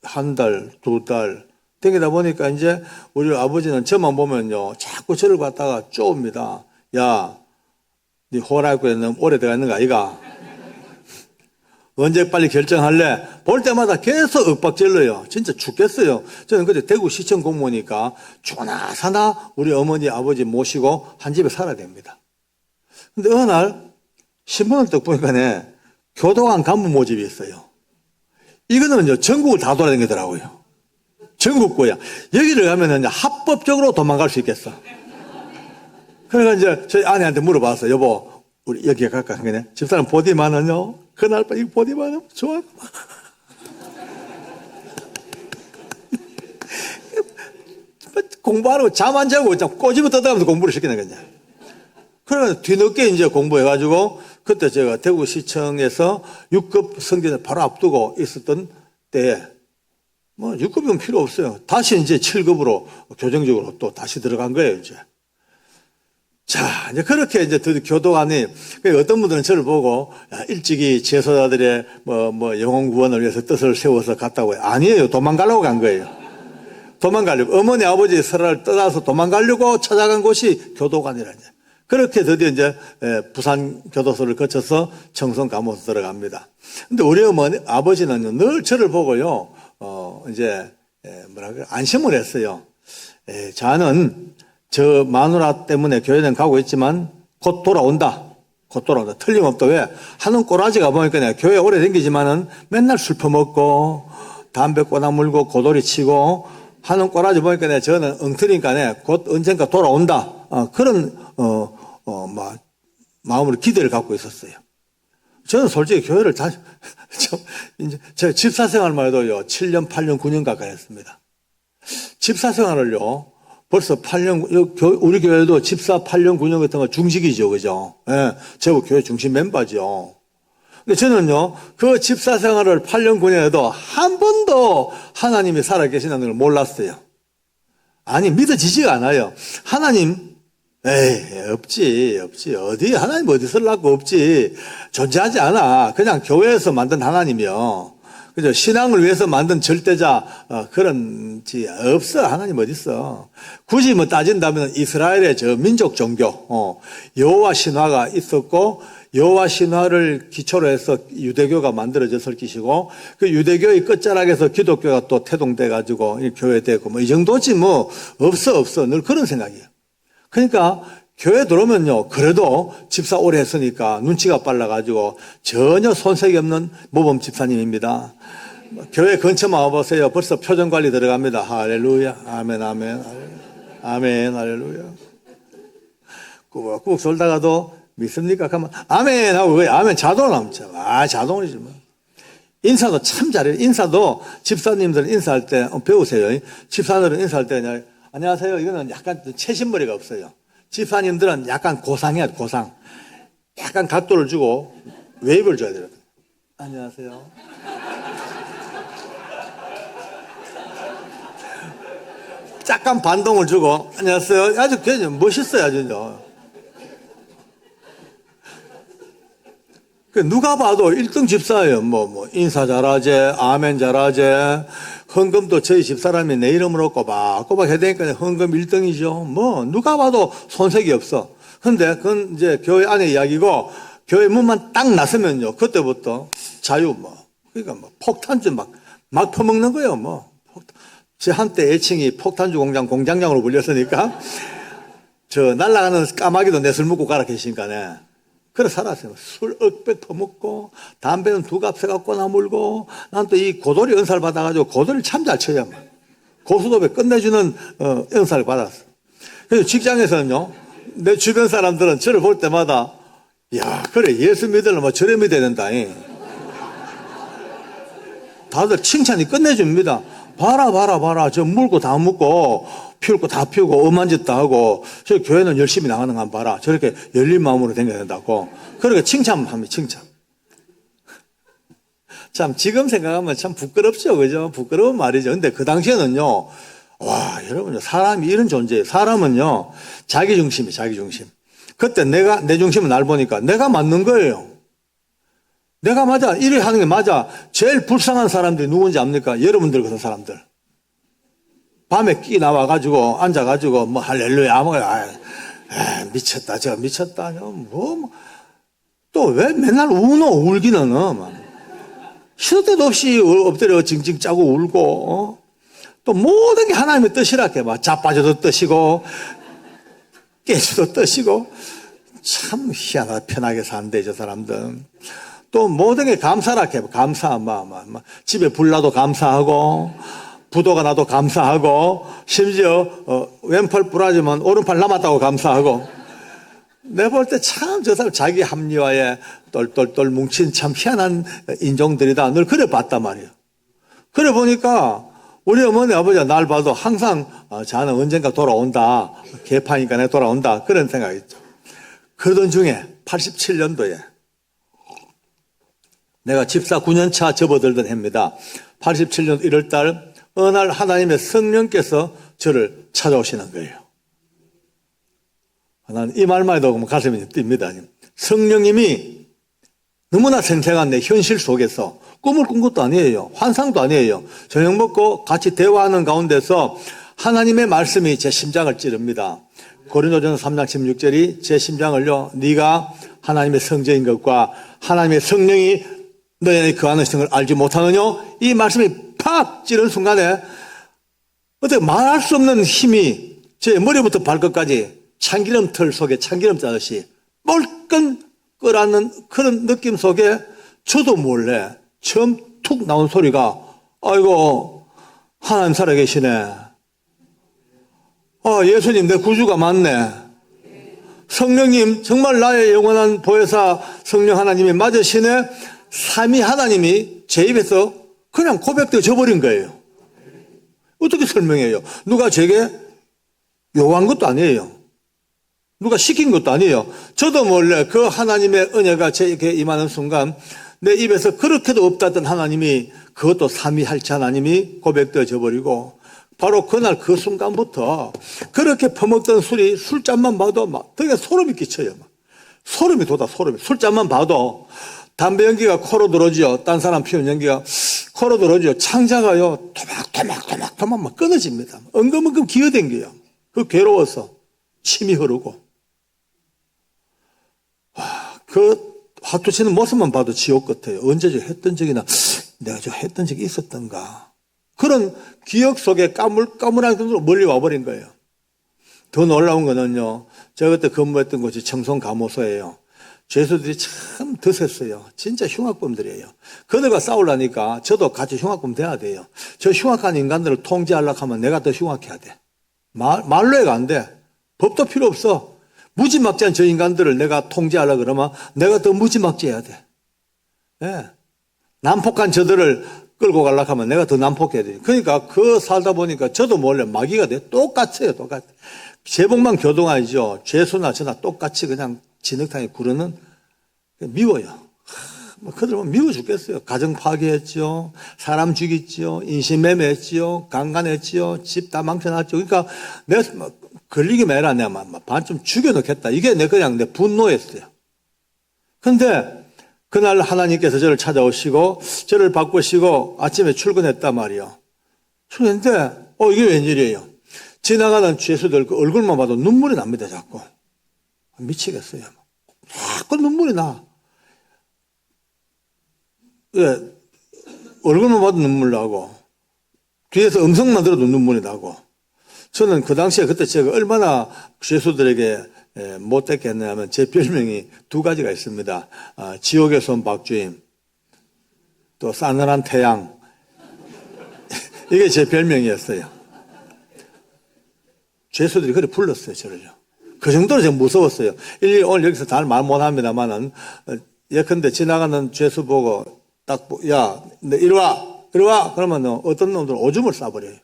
한 달, 두 달 다니다 보니까 이제 우리 아버지는 저만 보면요 자꾸 저를 갖다가 쪼옵니다. 야, 네 호랑이교회 너무 오래 들어가 있는 거 아이가? 언제 빨리 결정할래? 볼 때마다 계속 윽박질러요. 진짜 죽겠어요. 저는 그때 대구시청 공무원이니까 조나사나 우리 어머니 아버지 모시고 한 집에 살아야 됩니다. 근데 어느 날 신문을 딱 보니까 교도관 간부 모집이 있어요. 이거는요, 전국을 다 돌아다니더라고요. 전국구야. 여기를 가면은 합법적으로 도망갈 수 있겠어. 그러니까 이제 저희 아내한테 물어봤어요. 여보, 우리 여기에 갈까? 그냥 집사람 보디만은요, 그날 밤 이 보디만은 좋아. 공부하라고 잠 안 자고 꼬집어 떠다가면서 공부를 시키는 거냐. 그러면 뒤늦게 이제 공부해가지고 그때 제가 대구시청에서 6급 승진을 바로 앞두고 있었던 때에 뭐 6급이면 필요 없어요. 다시 이제 7급으로 교정적으로 또 다시 들어간 거예요, 이제. 자, 이제 그렇게 이제 교도관이, 어떤 분들은 저를 보고, 야, 일찍이 재소자들의 영혼 구원을 위해서 뜻을 세워서 갔다고 해요. 아니에요. 도망가려고 간 거예요. 도망가려고. 어머니, 아버지 설화를 떠나서 도망가려고 찾아간 곳이 교도관이라니. 그렇게 드디어 이제 부산 교도소를 거쳐서 청송 감옥에 들어갑니다. 근데 우리 어머니, 아버지는요, 늘 저를 보고요, 이제, 안심을 했어요. 자는 저 마누라 때문에 교회는 가고 있지만 곧 돌아온다. 곧 돌아온다. 틀림없다. 왜? 하는 꼬라지가 보니까 내가 교회 오래 다니지만은 맨날 술 퍼먹고, 담배 꼬나 물고, 고돌이 치고, 하는 꼬라지 보니까 내가 저는 엉터리니까 곧 언젠가 돌아온다. 그런, 마음으로 기대를 갖고 있었어요. 저는 솔직히 교회를 이제, 제 집사 생활만 해도요, 7년, 8년, 9년 가까이 했습니다. 집사 생활을요, 벌써 8년, 우리 교회도 집사 8년, 9년 같은 거 중식이죠, 그죠? 예, 제가 교회 중심 멤버죠. 근데 저는요, 그 집사 생활을 8년, 9년 해도 한 번도 하나님이 살아계시다는 걸 몰랐어요. 아니, 믿어지지가 않아요. 하나님, 없지. 어디, 하나님 어디 설라고 없지. 존재하지 않아. 그냥 교회에서 만든 하나님이요. 그죠? 신앙을 위해서 만든 절대자, 그런지 없어. 하나님 어디 있어. 굳이 뭐 따진다면 이스라엘의 저 민족 종교, 여호와 신화가 있었고, 여호와 신화를 기초로 해서 유대교가 만들어졌을 것이고, 그 유대교의 끝자락에서 기독교가 또 태동돼가지고 교회되고, 뭐 이 정도지 뭐, 없어. 늘 그런 생각이에요. 그러니까 교회 들어오면요, 그래도 집사 오래 했으니까 눈치가 빨라가지고 전혀 손색이 없는 모범 집사님입니다. 교회 근처만 와보세요. 벌써 표정 관리 들어갑니다. 할렐루야. 아멘. 할렐루야. 꾹꾹 졸다가도 믿습니까? 하면 아멘 하고 아멘 자동으로 나옵니다. 자동이지 뭐. 인사도 참 잘해요. 인사도 집사님들은 인사할 때 배우세요. 집사들은 인사할 때 그냥 안녕하세요. 이거는 약간 채신머리가 없어요. 집사님들은 약간 고상해야 돼, 고상. 약간 각도를 주고 웨이브를 줘야 돼요. 안녕하세요. 약간 반동을 주고 안녕하세요. 아주 그냥 멋있어요, 아주. 누가 봐도 1등 집사예요. 인사 잘하지, 아멘 잘하지. 헌금도 저희 집사람이 내 이름으로 꼬박꼬박 해야 되니까 헌금 1등이죠. 누가 봐도 손색이 없어. 근데 그건 이제 교회 안의 이야기고, 교회 문만 딱 나서면요, 그때부터 자유, 그러니까 폭탄주 막 퍼먹는 거예요, 제 한때 애칭이 폭탄주 공장장으로 불렸으니까, 날아가는 까마귀도 내 술 먹고 가라 계시니까네. 그래 살았어요. 술 억백 퍼먹고, 담배는 두 값 세갖고 나물고, 난 또 이 고돌이 은사를 받아가지고 고돌이를 참 잘 쳐요. 고수도배 끝내주는, 은사를 받았어. 그래서 직장에서는요, 내 주변 사람들은 저를 볼 때마다, 야, 그래, 예수 믿으려면 저래 믿어야 된다. 다들 칭찬이 끝내줍니다. 봐라. 저 물고 다 묻고, 피울 거 다 피우고, 엄한 짓 다 하고, 저 교회는 열심히 나가는 거 한번 봐라. 저렇게 열린 마음으로 다녀야 된다고. 그렇게 칭찬합니다, 칭찬. 참, 지금 생각하면 참 부끄럽죠, 그죠? 부끄러운 말이죠. 근데 그 당시에는요, 와, 여러분, 사람이 이런 존재예요. 사람은요, 자기중심이에요, 자기중심. 그때 내 중심은 날 보니까 내가 맞는 거예요. 내가 맞아. 이래 하는 게 맞아. 제일 불쌍한 사람들이 누군지 압니까? 여러분들 같은 사람들. 밤에 끼 나와가지고, 앉아가지고, 할렐루야, 미쳤다, 미쳤다. 또 왜 맨날 울기는, 시도 때도 없이 엎드려 징징 짜고 울고, 또 모든 게 하나님의 뜻이라 해. 자빠져도 뜻이고, 깨져도 뜻이고, 참 희한하다. 편하게 산대, 저 사람들. 또 모든 게 감사라 해. 감사, 집에 불 나도 감사하고, 부도가 나도 감사하고, 심지어, 왼팔 부러지면 오른팔 남았다고 감사하고. 내가 볼 때 참 저 사람 자기 합리화에 똘똘똘 뭉친 참 희한한 인종들이다. 늘 그래 봤단 말이에요. 그래 보니까 우리 어머니 아버지가 날 봐도 항상 자는 언젠가 돌아온다. 개판이니까 내가 돌아온다. 그런 생각이 있죠. 그러던 중에 87년도에 내가 집사 9년차 접어들던 해입니다. 87년 1월달 어느 날 하나님의 성령께서 저를 찾아오시는 거예요. 난 이 말만 해도 가슴이 뜁니다. 성령님이 너무나 생생한 내 현실 속에서 꿈을 꾼 것도 아니에요. 환상도 아니에요. 저녁 먹고 같이 대화하는 가운데서 하나님의 말씀이 제 심장을 찌릅니다. 고린도전서 3장 16절이 제 심장을요, 네가 하나님의 성자인 것과 하나님의 성령이 너희 안에 거하는 것을 알지 못하느냐? 이 말씀이 팍 찌른 순간에 어떻게 말할 수 없는 힘이 제 머리부터 발끝까지 참기름 틀 속에 참기름 짜듯이 멀끈 끓는 그런 느낌 속에 저도 몰래 처음 툭 나온 소리가 아이고 하나님 살아계시네. 예수님 내 구주가 맞네. 성령님 정말 나의 영원한 보혜사 성령 하나님이 맞으시네. 삼위 하나님이 제 입에서 그냥 고백되어 버린 거예요. 어떻게 설명해요? 누가 제게 요구한 것도 아니에요. 누가 시킨 것도 아니에요. 저도 몰래 그 하나님의 은혜가 제게 임하는 순간 내 입에서 그렇게도 없다던 하나님이 그것도 삼위할체 하나님이 고백되어져 버리고 바로 그날 그 순간부터 그렇게 퍼먹던 술잔만 봐도 막 되게 소름이 끼쳐요. 소름이 돋아 소름이. 술잔만 봐도 담배 연기가 코로 들어오죠. 딴 사람 피우는 연기가 코로 들어오죠. 창자가요 토막토막 막 끊어집니다. 엉금엉금 기어댕겨요. 그 괴로워서 침이 흐르고 그 화투 치는 모습만 봐도 지옥 같아요. 언제 저 했던 적이나 내가 저 했던 적이 있었던가. 그런 기억 속에 까물까물한 것으로 멀리 와버린 거예요. 더 놀라운 거는요. 제가 그때 근무했던 곳이 청송감호소예요. 죄수들이 참 드셌어요. 진짜 흉악범들이에요. 그들과 싸우려니까 저도 같이 흉악범 돼야 돼요. 저 흉악한 인간들을 통제하려고 하면 내가 더 흉악해야 돼. 말로 해가 안 돼. 법도 필요 없어. 무지막지한 저 인간들을 내가 통제하려고 그러면 내가 더 무지막지해야 돼. 예. 난폭한 저들을 끌고 가려고 하면 내가 더 난폭해야 돼. 그러니까 그 살다 보니까 저도 몰래 마귀가 돼. 똑같아요. 똑같아. 제복만 교동아니죠. 죄수나 저나 똑같이 그냥 진흙탕에 구르는 미워요. 그들 보면 미워 죽겠어요. 가정 파괴했죠. 사람 죽였죠. 인신매매했죠. 강간했죠. 집 다 망쳐놨죠. 그러니까 내가 걸리기 매라 내가 반쯤 죽여놓겠다. 이게 그냥 내 분노였어요. 근데 그날 하나님께서 저를 찾아오시고 저를 바꾸시고 아침에 출근했단 말이에요. 출근했는데 이게 웬일이에요. 지나가는 죄수들 그 얼굴만 봐도 눈물이 납니다. 자꾸. 미치겠어요. 자꾸 눈물이 나. 예, 얼굴만 봐도 눈물 나고 뒤에서 음성만 들어도 눈물이 나고 저는 그 당시에 그때 제가 얼마나 죄수들에게 못됐게 했냐면 제 별명이 두 가지가 있습니다. 지옥에서 온 박주임 또 싸늘한 태양 이게 제 별명이었어요. 죄수들이 그래 불렀어요. 저를요. 그 정도로 제가 무서웠어요. 일일이 오늘 여기서 잘 말 못합니다만은 예컨대 지나가는 죄수 보고 딱 야, 너 이리 와. 그러면 어떤 놈들은 오줌을 싸버려요.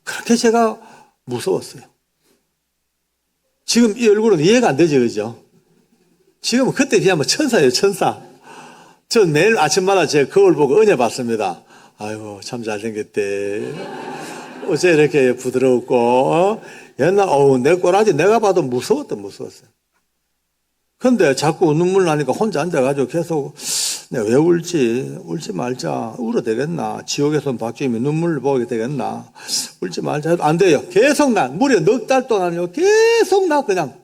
그렇게 제가 무서웠어요. 지금 이 얼굴은 이해가 안 되죠, 그죠? 지금은 그때 비하면 천사예요, 천사. 전 매일 아침마다 제 거울 보고 은혜 받습니다. 아이고, 참 잘생겼대. 어째 이렇게 부드럽고, 옛날, 내 꼬라지 내가 봐도 무서웠어요. 근데 자꾸 눈물 나니까 혼자 앉아가지고 계속, 내가 왜 울지 말자. 울어 되겠나? 지옥에서 온 박주임이 눈물을 보게 되겠나? 울지 말자 해도 안 돼요. 계속 무려 넉 달 동안요. 계속 그냥.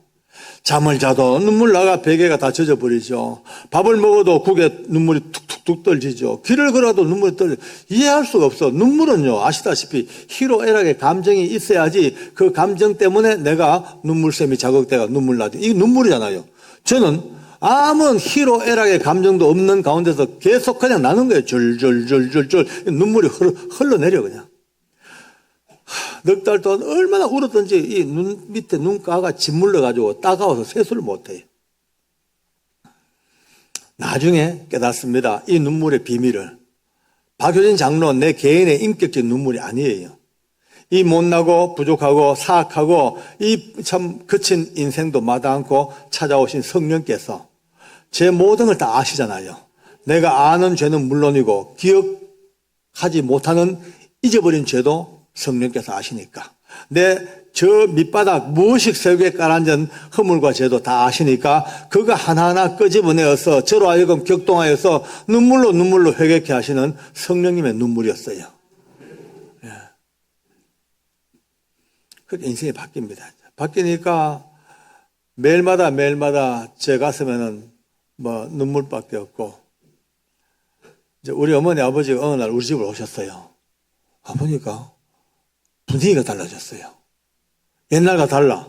잠을 자도 눈물 나가 베개가 다 젖어버리죠. 밥을 먹어도 국에 눈물이 툭툭툭 떨지죠. 길을 걸어도 눈물이 떨려. 이해할 수가 없어. 눈물은요, 아시다시피 희로애락의 감정이 있어야지 그 감정 때문에 내가 눈물샘이 자극되가 눈물 나죠. 이게 눈물이잖아요. 저는 아무 희로애락의 감정도 없는 가운데서 계속 그냥 나는 거예요. 줄줄줄줄줄 눈물이 흘러내려 그냥. 넉 달 동안 얼마나 울었던지 이 눈 밑에 눈가가 짓물러가지고 따가워서 세수를 못해요. 나중에 깨닫습니다. 이 눈물의 비밀을. 박효진 장로 내 개인의 인격적인 눈물이 아니에요. 이 못나고 부족하고 사악하고 이 참 거친 인생도 마다않고 찾아오신 성령께서 제 모든 걸 다 아시잖아요. 내가 아는 죄는 물론이고 기억하지 못하는 잊어버린 죄도 성령께서 아시니까 내 저 밑바닥 무의식 세계에 깔아앉은 허물과 죄도 다 아시니까 그거 하나하나 끄집어내어서 저로 하여금 격동하여서 눈물로 회개케 하시는 성령님의 눈물이었어요. 예. 그렇게 인생이 바뀝니다. 바뀌니까 매일마다 제 가슴에는 뭐 눈물밖에 없고 이제 우리 어머니 아버지가 어느 날 우리 집을 오셨어요. 보니까 분위기가 달라졌어요. 옛날과 달라.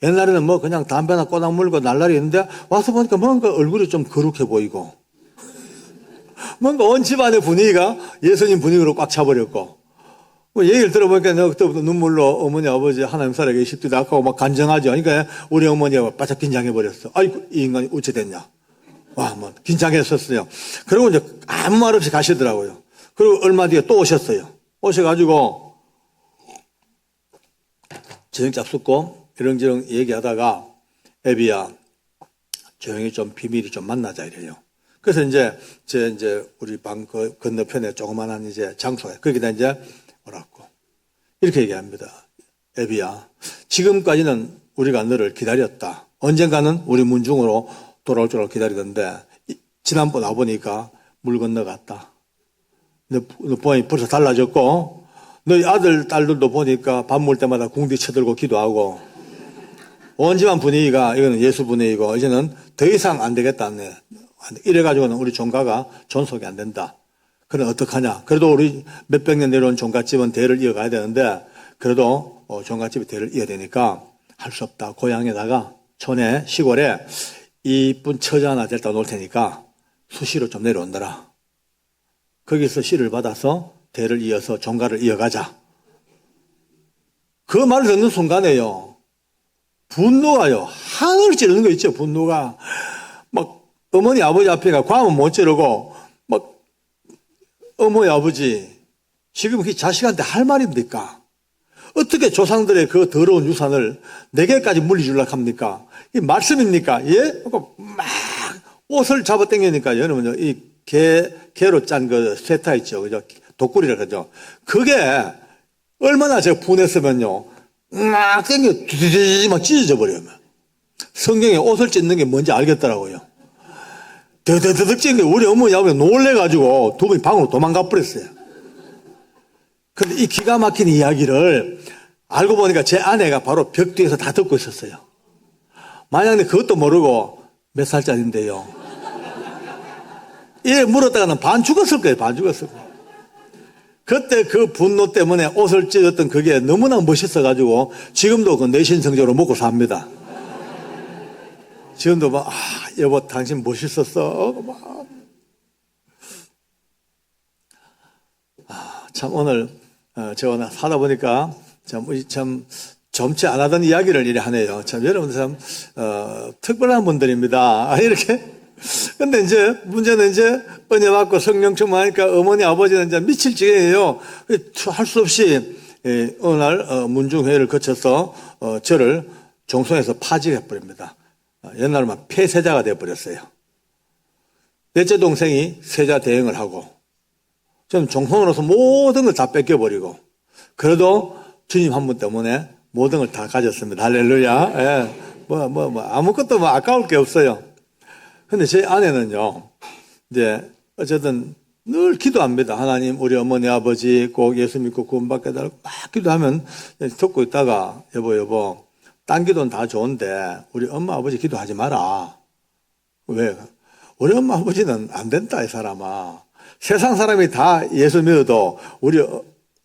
옛날에는 뭐 그냥 담배나 꼬nak 물고 날라리 했는데 와서 보니까 뭔가 얼굴이 좀 거룩해 보이고 뭔가 온 집안의 분위기가 예수님 분위기로 꽉 차버렸고 얘기를 들어보니까 내가 그때부터 눈물로 어머니 아버지 하나님 살아계십시다 하고 막 간증하죠. 그러니까 우리 어머니가 바짝 긴장해버렸어. 아이고 이 인간이 어찌 됐냐. 와, 뭐 긴장했었어요. 그리고 이제 아무 말 없이 가시더라고요. 그리고 얼마 뒤에 또 오셨어요. 오셔가지고 저녁 잡숫고 이런저런 얘기하다가 애비야 조용히 좀 비밀이 좀 만나자 이래요. 그래서 이제 우리 방 건너편에 조그만한 이제 장소에 거기다 이제 오라고 이렇게 얘기합니다. 애비야 지금까지는 우리가 너를 기다렸다. 언젠가는 우리 문중으로 돌아올 줄 알고 기다리던데 지난번 와보니까 물 건너갔다. 너 보니 벌써 달라졌고 너희 아들, 딸들도 보니까 밥 먹을 때마다 궁디 쳐들고 기도하고 온 집안 분위기가 이거는 예수 분위기고 이제는 더 이상 안 되겠다. 이래가지고는 우리 종가가 존속이 안 된다. 그럼 어떡하냐. 그래도 우리 몇백 년 내려온 종갓집은 대를 이어가야 되는데 그래도 종갓집이 대를 이어야 되니까 할 수 없다. 고향에다가 촌에 시골에 이쁜 처자 하나 데려다 놓을 테니까 수시로 좀 내려온다라. 거기서 씨를 받아서 대를 이어서 종가를 이어가자. 그 말을 듣는 순간에요. 분노가요. 하늘을 찌르는 거 있죠. 분노가. 막 어머니 아버지 앞에가 과하면 못 찌르고 막 어머니 아버지 지금 그 자식한테 할 말입니까? 어떻게 조상들의 그 더러운 유산을 내게까지 물리주려고 합니까? 이 말씀입니까? 예? 막 옷을 잡아 당기니까 여러분요. 이 개로 짠 그 쇠타 있죠. 그죠? 독구리라 그러죠. 그게 얼마나 제가 분했으면요. 막 당겨 두두두두 막 찢어져 버려요. 성경에 옷을 찢는 게 뭔지 알겠더라고요. 더더더덕 찢는 게 우리 어머니 아버지 놀래가지고 두 분이 방으로 도망가 버렸어요. 근데 이 기가 막힌 이야기를 알고 보니까 제 아내가 바로 벽 뒤에서 다 듣고 있었어요. 만약에 그것도 모르고 몇 살짜리인데요. 예, 물었다가는 반 죽었을 거예요. 반 죽었을 거예요. 그때 그 분노 때문에 옷을 찢었던 그게 너무나 멋있어가지고 지금도 그 내신성적으로 먹고 삽니다. 지금도 막, 여보, 당신 멋있었어. 막. 참, 오늘, 제가 사다 보니까 참, 점치 안 하던 이야기를 이래 하네요. 참, 여러분 참, 특별한 분들입니다. 이렇게. 근데 이제 문제는 이제 은혜 받고 성령 충만하니까 어머니 아버지는 이제 미칠 지경이에요. 할 수 없이 어느 날 문중회의를 거쳐서 저를 종송에서 파직해 버립니다. 옛날로 막 폐세자가 돼 버렸어요. 넷째 동생이 세자 대행을 하고 저는 종송으로서 모든 걸 다 뺏겨 버리고 그래도 주님 한 분 때문에 모든 걸 다 가졌습니다. 할렐루야. 예. 아무것도 아까울 게 없어요. 근데 제 아내는요, 이제, 어쨌든 늘 기도합니다. 하나님, 우리 어머니, 아버지 꼭 예수 믿고 구원받게 해달라고 막 기도하면 듣고 있다가, 여보, 딴 기도는 다 좋은데, 우리 엄마, 아버지 기도하지 마라. 왜? 우리 엄마, 아버지는 안 된다, 이 사람아. 세상 사람이 다 예수 믿어도 우리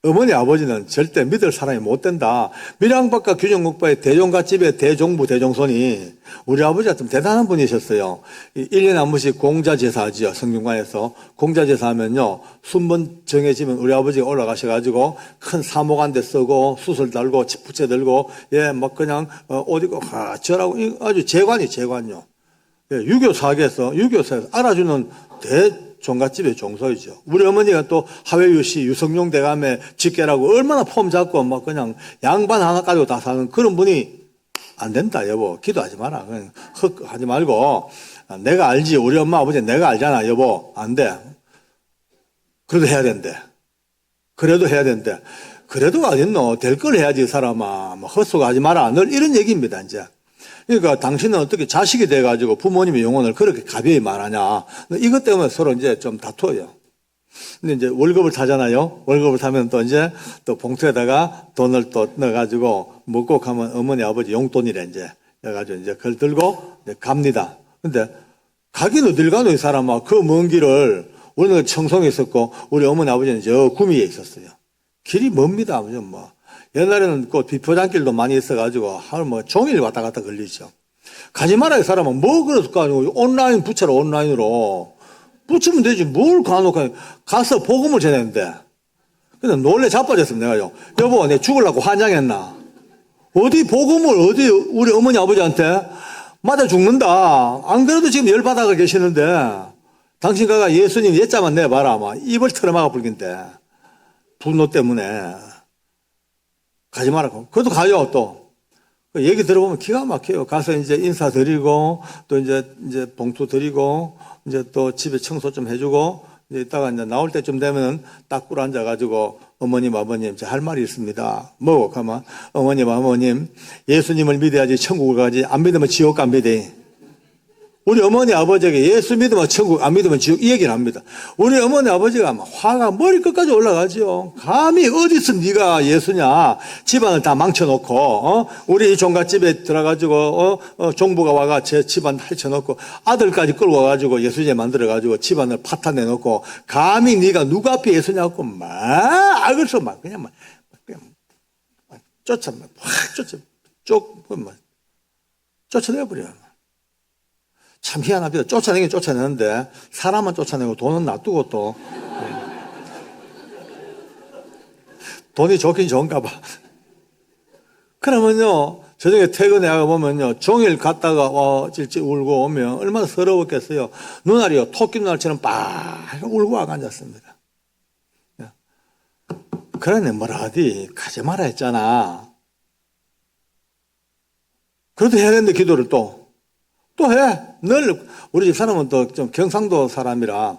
어머니 아버지는 절대 믿을 사람이 못 된다. 밀양박과 균형목바의 대종갓집의 대종부 대종손이 우리 아버지가 좀 대단한 분이셨어요. 1년에 한 번씩 공자제사 하지요. 성균관에서. 공자제사 하면요, 순번 정해지면 우리 아버지가 올라가셔가지고 큰 사목 한 대 쓰고 수술 달고 부채 들고 막 그냥 옷 입고 저라고 아주 재관이요. 유교 사계에서 알아주는 종갓집의 종소이죠. 우리 어머니가 또 하회유씨 유성룡 대감의 직계라고 얼마나 폼 잡고 막 그냥 양반 하나 가지고 다 사는 그런 분이 안 된다, 여보. 기도하지 마라. 그냥 하지 말고. 내가 알지. 우리 엄마 아버지 내가 알잖아, 여보. 안 돼. 그래도 해야 된대. 그래도 어딨노. 될 걸 해야지, 사람아. 헛소리하지 마라. 늘 이런 얘기입니다, 이제. 그러니까 당신은 어떻게 자식이 돼가지고 부모님의 영혼을 그렇게 가벼이 말하냐. 이것 때문에 서로 이제 좀 다투어요. 근데 이제 월급을 타잖아요. 월급을 타면 또 이제 또 봉투에다가 돈을 또 넣어가지고 먹고 가면 어머니 아버지 용돈이래 이제. 그래가지고 이제 그걸 들고 이제 갑니다. 근데 가긴 어딜 가노 이 사람아. 그 먼 길을 우리는 청송에 있었고 우리 어머니 아버지는 저 구미에 있었어요. 길이 멉니다. 뭐. 옛날에는 그 비포장길도 많이 있어가지고 하루 종일 왔다 갔다 걸리죠. 가지 마라 이 사람은. 그럴까 아니고 온라인 붙여라. 온라인으로 붙이면 되지. 뭘 가놓고 가서 복음을 전했는데. 근데 놀래 자빠졌습니다. 내가요. 여보, 내 죽으려고 환장했나? 어디 복음을 우리 어머니 아버지한테 맞아 죽는다. 안 그래도 지금 열받아가 계시는데 당신 가가 예수님 예자만 내봐라. 아마 입을 털어막아 불긴데 분노 때문에. 가지 말라고. 그래도 가요, 또. 얘기 들어보면 기가 막혀요. 가서 이제 인사 드리고, 또 이제 봉투 드리고, 이제 또 집에 청소 좀 해주고, 이제 이따가 이제 나올 때쯤 되면은 딱 꿇어 앉아가지고, 어머님, 아버님, 제 할 말이 있습니다. 뭐, 가만. 어머님, 아버님, 예수님을 믿어야지 천국을 가지, 안 믿으면 지옥 갑니다. 우리 어머니 아버지에게 예수 믿으면 천국, 안 믿으면 지옥, 이 얘기를 합니다. 우리 어머니 아버지가 막 화가 머리끝까지 올라가죠. 감히 어디서 네가 예수냐. 집안을 다 망쳐놓고, 우리 종갓집에 들어가지고, 종부가 와가 제 집안 해쳐놓고, 아들까지 끌고 와가지고 예수님 만들어가지고 집안을 파탄내놓고, 감히 네가 누구 앞에 예수냐고 그래서 그냥 쫓아내버려요. 참 희한합니다. 쫓아내긴 쫓아내는데 사람만 쫓아내고 돈은 놔두고 또 돈이 좋긴 좋은가 봐. 그러면요 저녁에 퇴근해 보면요 종일 갔다가 찔찔 울고 오면 얼마나 서러웠겠어요. 눈알이요 토끼 눈알처럼 빡 울고 와가 앉았습니다. 그러네 뭐라 하디 가지 마라 했잖아. 그래도 해야 되는데 기도를 또 해. 늘 우리 집 사람은 또 좀 경상도 사람이라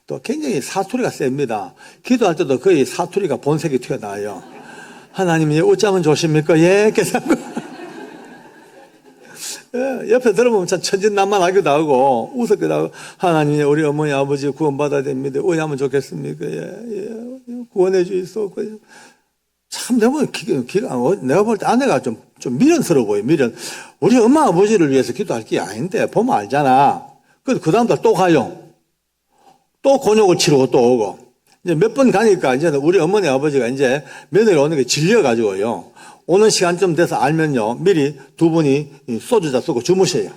또 굉장히 사투리가 셉니다. 기도할 때도 거의 사투리가 본색이 튀어나와요. 하나님이 어쩌면 좋습니까? 예, 계산고. 옆에 들어보면 참 천진난만하기도 하고 웃었기도 하고 하나님 우리 어머니 아버지 구원받아야 됩니다. 어찌하면 좋겠습니까? 예, 구원해 주이소. 참 내가 볼 때 아내가 좀 미련스러워 보여. 미련. 우리 엄마 아버지를 위해서 기도할 게 아닌데 보면 알잖아. 그 다음 달 또 가요. 또 곤욕을 치르고 또 오고. 이제 몇 번 가니까 이제 우리 어머니 아버지가 이제 며느리 오는 게 질려가지고요. 오는 시간쯤 돼서 알면요. 미리 두 분이 소주 잡수고 주무셔요.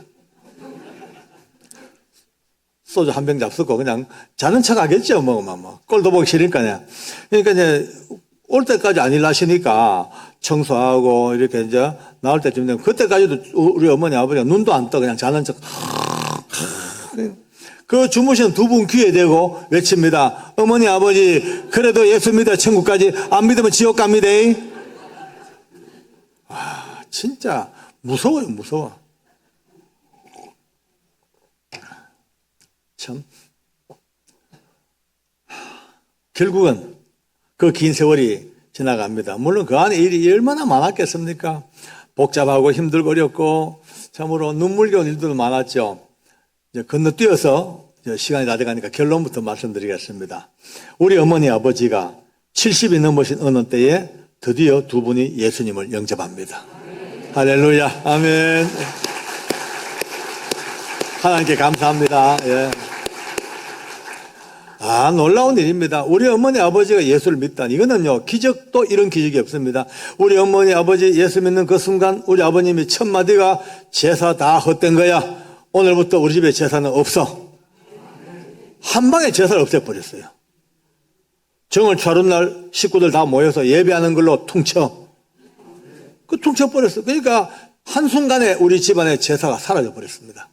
소주 한 병 잡수고 그냥 자는 척 하겠죠. 꼴도 보기 싫으니까요. 그러니까 이제 올 때까지 안 일하시니까 청소하고 이렇게 이제 나올 때쯤 되면 그때까지도 우리 어머니 아버지가 눈도 안 떠 그냥 자는 척. 그 주무시는 두 분 귀에 대고 외칩니다. 어머니 아버지 그래도 예수 믿어 천국까지 안 믿으면 지옥 갑니다. 진짜 무서워요. 무서워. 참 결국은 그 긴 세월이 지나갑니다. 물론 그 안에 일이 얼마나 많았겠습니까? 복잡하고 힘들고 어렵고 참으로 눈물겨운 일들도 많았죠. 이제 건너뛰어서 시간이 다 돼가니까 결론부터 말씀드리겠습니다. 우리 어머니 아버지가 70이 넘으신 어느 때에 드디어 두 분이 예수님을 영접합니다. 할렐루야. 아멘. 하나님께 감사합니다. 예. 놀라운 일입니다. 우리 어머니 아버지가 예수를 믿다니 이거는요 기적도 이런 기적이 없습니다. 우리 어머니 아버지 예수 믿는 그 순간 우리 아버님이 첫 마디가 제사 다 헛된 거야. 오늘부터 우리 집에 제사는 없어. 한 방에 제사를 없애버렸어요. 정월 차lun날 식구들 다 모여서 예배하는 걸로 퉁쳐. 퉁쳐버렸어. 그러니까 한순간에 우리 집안의 제사가 사라져버렸습니다.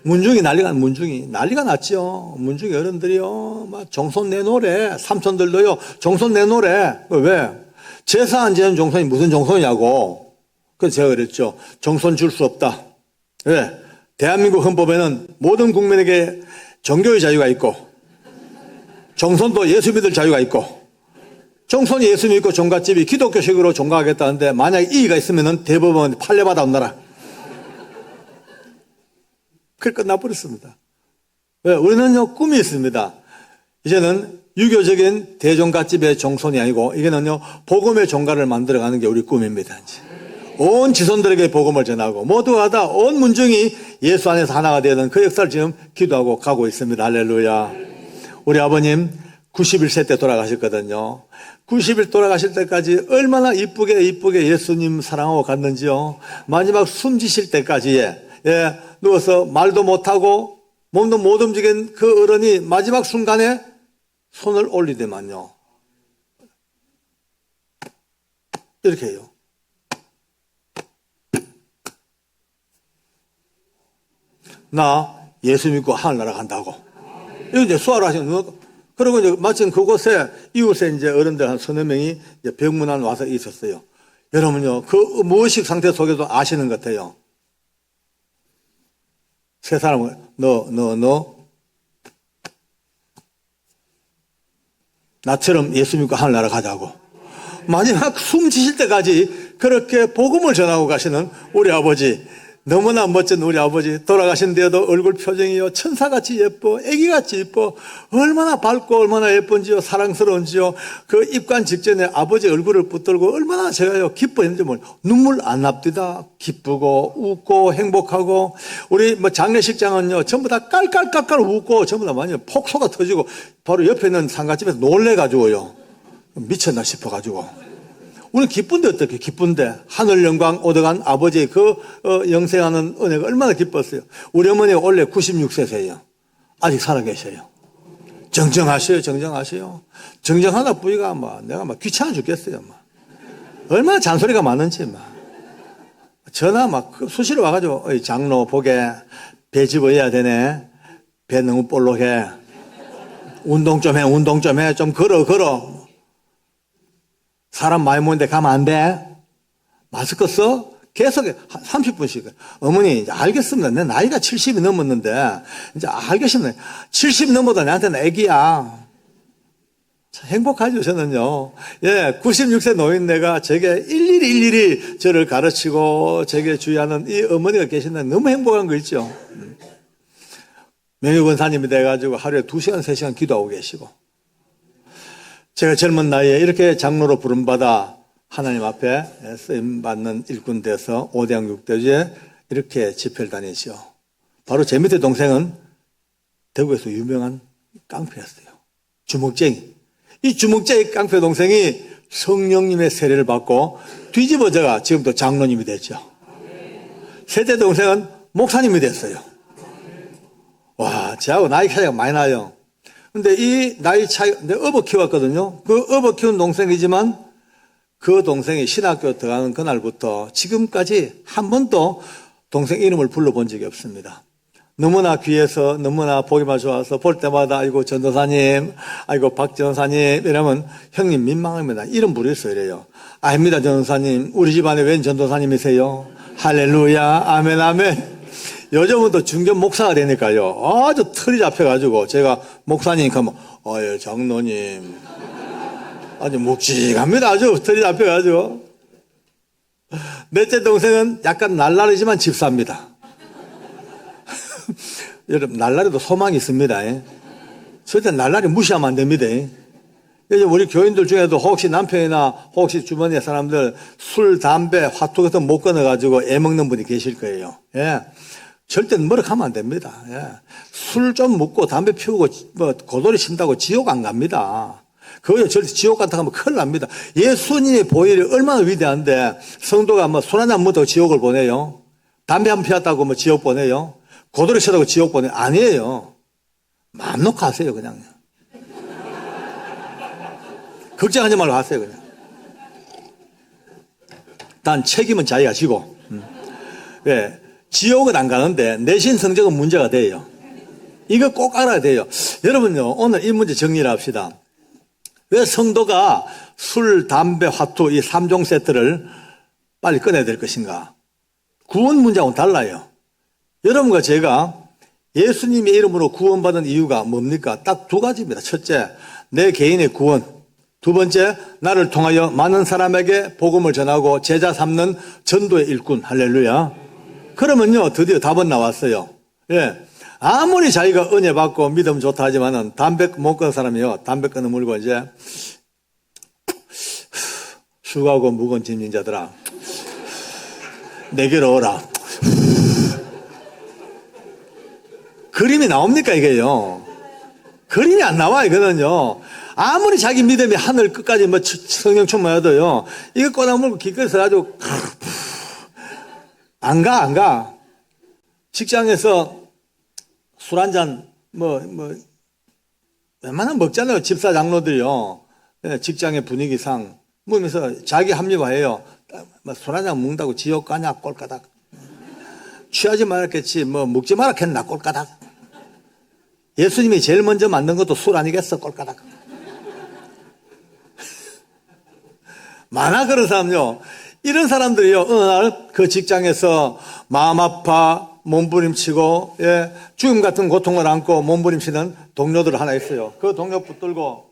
문중이 난리가 났죠. 문중이 어른들이요, 막 정손 내놓으래. 삼촌들도요, 정손 내놓으래. 왜? 제사 안 지는 정손이 무슨 정손이냐고. 그래서 제가 그랬죠. 정손 줄 수 없다. 왜? 대한민국 헌법에는 모든 국민에게 종교의 자유가 있고, 정손도 예수 믿을 자유가 있고, 정손이 예수 믿고 종갓집이 기독교식으로 종가하겠다는데 만약에 이의가 있으면 대법원 판례받아 온나라. 그게 끝나버렸습니다. 왜? 우리는요, 꿈이 있습니다. 이제는 유교적인 대종갓집의 정손이 아니고, 이게는요, 복음의 종가를 만들어가는 게 우리 꿈입니다. 이제. 온 지손들에게 복음을 전하고, 모두가 다 온 문중이 예수 안에서 하나가 되는 그 역사를 지금 기도하고 가고 있습니다. 할렐루야. 우리 아버님 91세 때 돌아가셨거든요. 90일 돌아가실 때까지 얼마나 이쁘게 예수님 사랑하고 갔는지요. 마지막 숨지실 때까지, 누워서 말도 못하고 몸도 못 움직인 그 어른이 마지막 순간에 손을 올리더만요. 이렇게 해요. 나 예수 믿고 하늘나라 간다고. 이거 이제 수화를 하시는 거. 그리고 이제 마침 그곳에 이웃에 이제 어른들 한 서너 명이 이제 병문안 와서 있었어요. 여러분요, 그 무의식 상태 속에도 아시는 것 같아요. 세 사람을, 나처럼 예수 믿고 하늘나라 가자고. 마지막 숨 지실 때까지 그렇게 복음을 전하고 가시는 우리 아버지, 너무나 멋진 우리 아버지, 돌아가신 데에도 얼굴 표정이요, 천사같이 예뻐, 애기같이 예뻐, 얼마나 밝고 얼마나 예쁜지요, 사랑스러운지요. 그 입관 직전에 아버지 얼굴을 붙들고 얼마나 제가요 기뻐했는지 눈물 안 납디다. 기쁘고 웃고 행복하고. 우리 장례식장은요 전부 다 깔깔깔깔 웃고 전부 다 많이 폭소가 터지고, 바로 옆에 있는 상가집에서 놀래가지고요 미쳤나 싶어가지고. 우리는 기쁜데 어떻게 기쁜데, 하늘 영광 얻어간 아버지의 그 영생하는 은혜가 얼마나 기뻤어요. 우리 어머니가 원래 96세세요. 아직 살아계셔요. 정정하셔요. 정정하다 보니까 내가 귀찮아 죽겠어요. 얼마나 잔소리가 많은지 전화 수시로 와가지고, 장로 보게 배 집어야 되네. 배 너무 볼록해. 운동 좀 해. 좀 걸어. 사람 많이 모는데 가면 안 돼? 마스크 써? 계속 30분씩. 어머니, 이제 알겠습니다. 내 나이가 70이 넘었는데, 이제 알겠습니다. 70 넘어도 나한테는 애기야. 행복하죠, 저는요. 96세 노인네가 제게 일일이 저를 가르치고, 제게 주의하는 이 어머니가 계신다는 너무 행복한 거 있죠. 명예권사님이 돼가지고 하루에 2시간, 3시간 기도하고 계시고. 제가 젊은 나이에 이렇게 장로로 부름받아 하나님 앞에 쓰임받는 일꾼 돼서 5대양 6대주에 이렇게 집회를 다니죠. 바로 제 밑에 동생은 대구에서 유명한 깡패였어요. 주먹쟁이. 이 주먹쟁이 깡패 동생이 성령님의 세례를 받고 뒤집어져가 지금 또 장로님이 됐죠. 셋째 동생은 목사님이 됐어요. 와, 저하고 나이 차이가 많이 나요. 근데 이 나이 차이, 내가 업어 키웠거든요. 그 업어 키운 동생이지만 그 동생이 신학교 들어가는 그날부터 지금까지 한 번도 동생 이름을 불러본 적이 없습니다. 너무나 귀해서, 너무나 보기만 좋아서 볼 때마다 아이고 전도사님, 아이고 박 전도사님 이러면 형님 민망합니다. 이름 부르겠어 이래요. 아닙니다 전도사님. 우리 집안에 웬 전도사님이세요? 할렐루야, 아멘, 아멘. 요즘은 또 중견 목사가 되니까요. 아주 털이 잡혀가지고 제가 목사님 하면 장로님. 아주 묵직합니다. 아주 털이 잡혀가지고. 넷째 동생은 약간 날라리지만 집사입니다. 여러분, 날라리도 소망이 있습니다. 절대 날라리 무시하면 안 됩니다. 우리 교인들 중에도 혹시 남편이나 혹시 주변의 사람들 술, 담배, 화투 같은 못 끊어가지고 애 먹는 분이 계실 거예요. 절대 머쓱하면 안 됩니다. 예. 술 좀 먹고 담배 피우고 뭐 고돌이 친다고 지옥 안 갑니다. 그거 절대 지옥 같은 거 하면 큰일 납니다. 예수님의 보혈이 얼마나 위대한데 성도가 뭐 술 한잔 먹다고 지옥을 보내요? 담배 한 번 피웠다고 뭐 지옥 보내요? 고돌이 치다고 지옥 보내요? 아니에요. 마음 놓고 하세요, 그냥. 걱정하지 말고 하세요, 그냥. 단 책임은 자기가 지고. 예. 지옥은 안 가는데 내신 성적은 문제가 돼요. 이거 꼭 알아야 돼요. 여러분요, 오늘 이 문제 정리를 합시다. 왜 성도가 술, 담배, 화투 이 3종 세트를 빨리 꺼내야 될 것인가? 구원 문제하고는 달라요. 여러분과 제가 예수님의 이름으로 구원받은 이유가 뭡니까? 딱 두 가지입니다. 첫째, 내 개인의 구원. 두 번째, 나를 통하여 많은 사람에게 복음을 전하고 제자 삼는 전도의 일꾼. 할렐루야. 그러면요, 드디어 답은 나왔어요. 예. 아무리 자기가 은혜 받고 믿음 좋다 하지만은 담배 못 끊는 사람이요. 담배 끊어 물고 이제 수고하고 무거운 짐진 자들아, 내게로 오라. 그림이 나옵니까, 이게요? 그림이 안 나와, 이거는요. 아무리 자기 믿음이 하늘 끝까지 뭐 성령 충만해도요, 이거 꺼내 물고 기껏 서가지고 안 가. 직장에서 술 한잔, 웬만하면 먹잖아요. 집사 장로들이요. 직장의 분위기상. 그러면서 자기 합리화해요. 술 한잔 먹는다고 지옥 가냐, 꼴까닥. 취하지 말았겠지, 먹지 말았겠나, 꼴까닥. 예수님이 제일 먼저 만든 것도 술 아니겠어, 꼴까닥. 많아, 그런 사람요. 이런 사람들이요, 어느 날 그 직장에서 마음 아파 몸부림치고, 예, 죽음 같은 고통을 안고 몸부림치는 동료들 하나 있어요. 그 동료 붙들고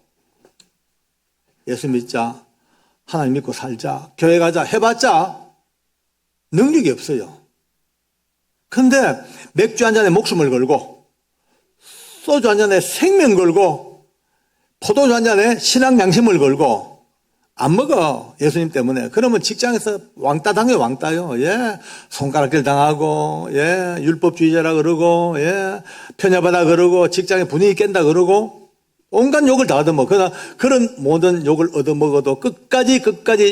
예수 믿자, 하나님 믿고 살자, 교회 가자 해봤자 능력이 없어요. 근데 맥주 한 잔에 목숨을 걸고 소주 한 잔에 생명 걸고 포도주 한 잔에 신앙 양심을 걸고 안 먹어, 예수님 때문에. 그러면 직장에서 왕따 당해, 왕따요. 예. 손가락질 당하고, 예. 율법주의자라 그러고, 예. 편협하다 그러고, 직장의 분위기 깬다 그러고, 온갖 욕을 다 얻어먹어. 그러나 그런 모든 욕을 얻어먹어도 끝까지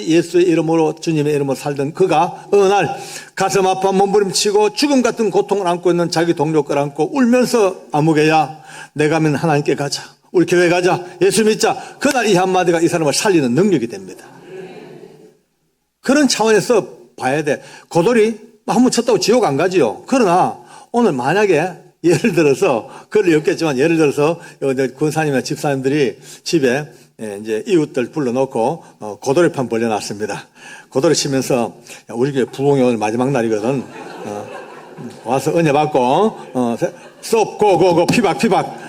예수의 이름으로, 주님의 이름으로 살던 그가 어느 날 가슴 아파 몸부림치고 죽음 같은 고통을 안고 있는 자기 동료 걸 안고 울면서 아무개야, 내가 하면 하나님께 가자. 우리 교회 가자. 예수 믿자. 그날 이 한마디가 이 사람을 살리는 능력이 됩니다. 그런 차원에서 봐야 돼. 고돌이 한번 쳤다고 지옥 안 가지요. 그러나 오늘 만약에 예를 들어서, 그걸 없겠지만 예를 들어서 권사님이나 집사님들이 집에 이제 이웃들 불러놓고 고돌이판 벌려놨습니다. 고돌이 치면서 우리 교회 부흥이 오늘 마지막 날이거든. 와서 은혜 받고 스톱 고고고 피박.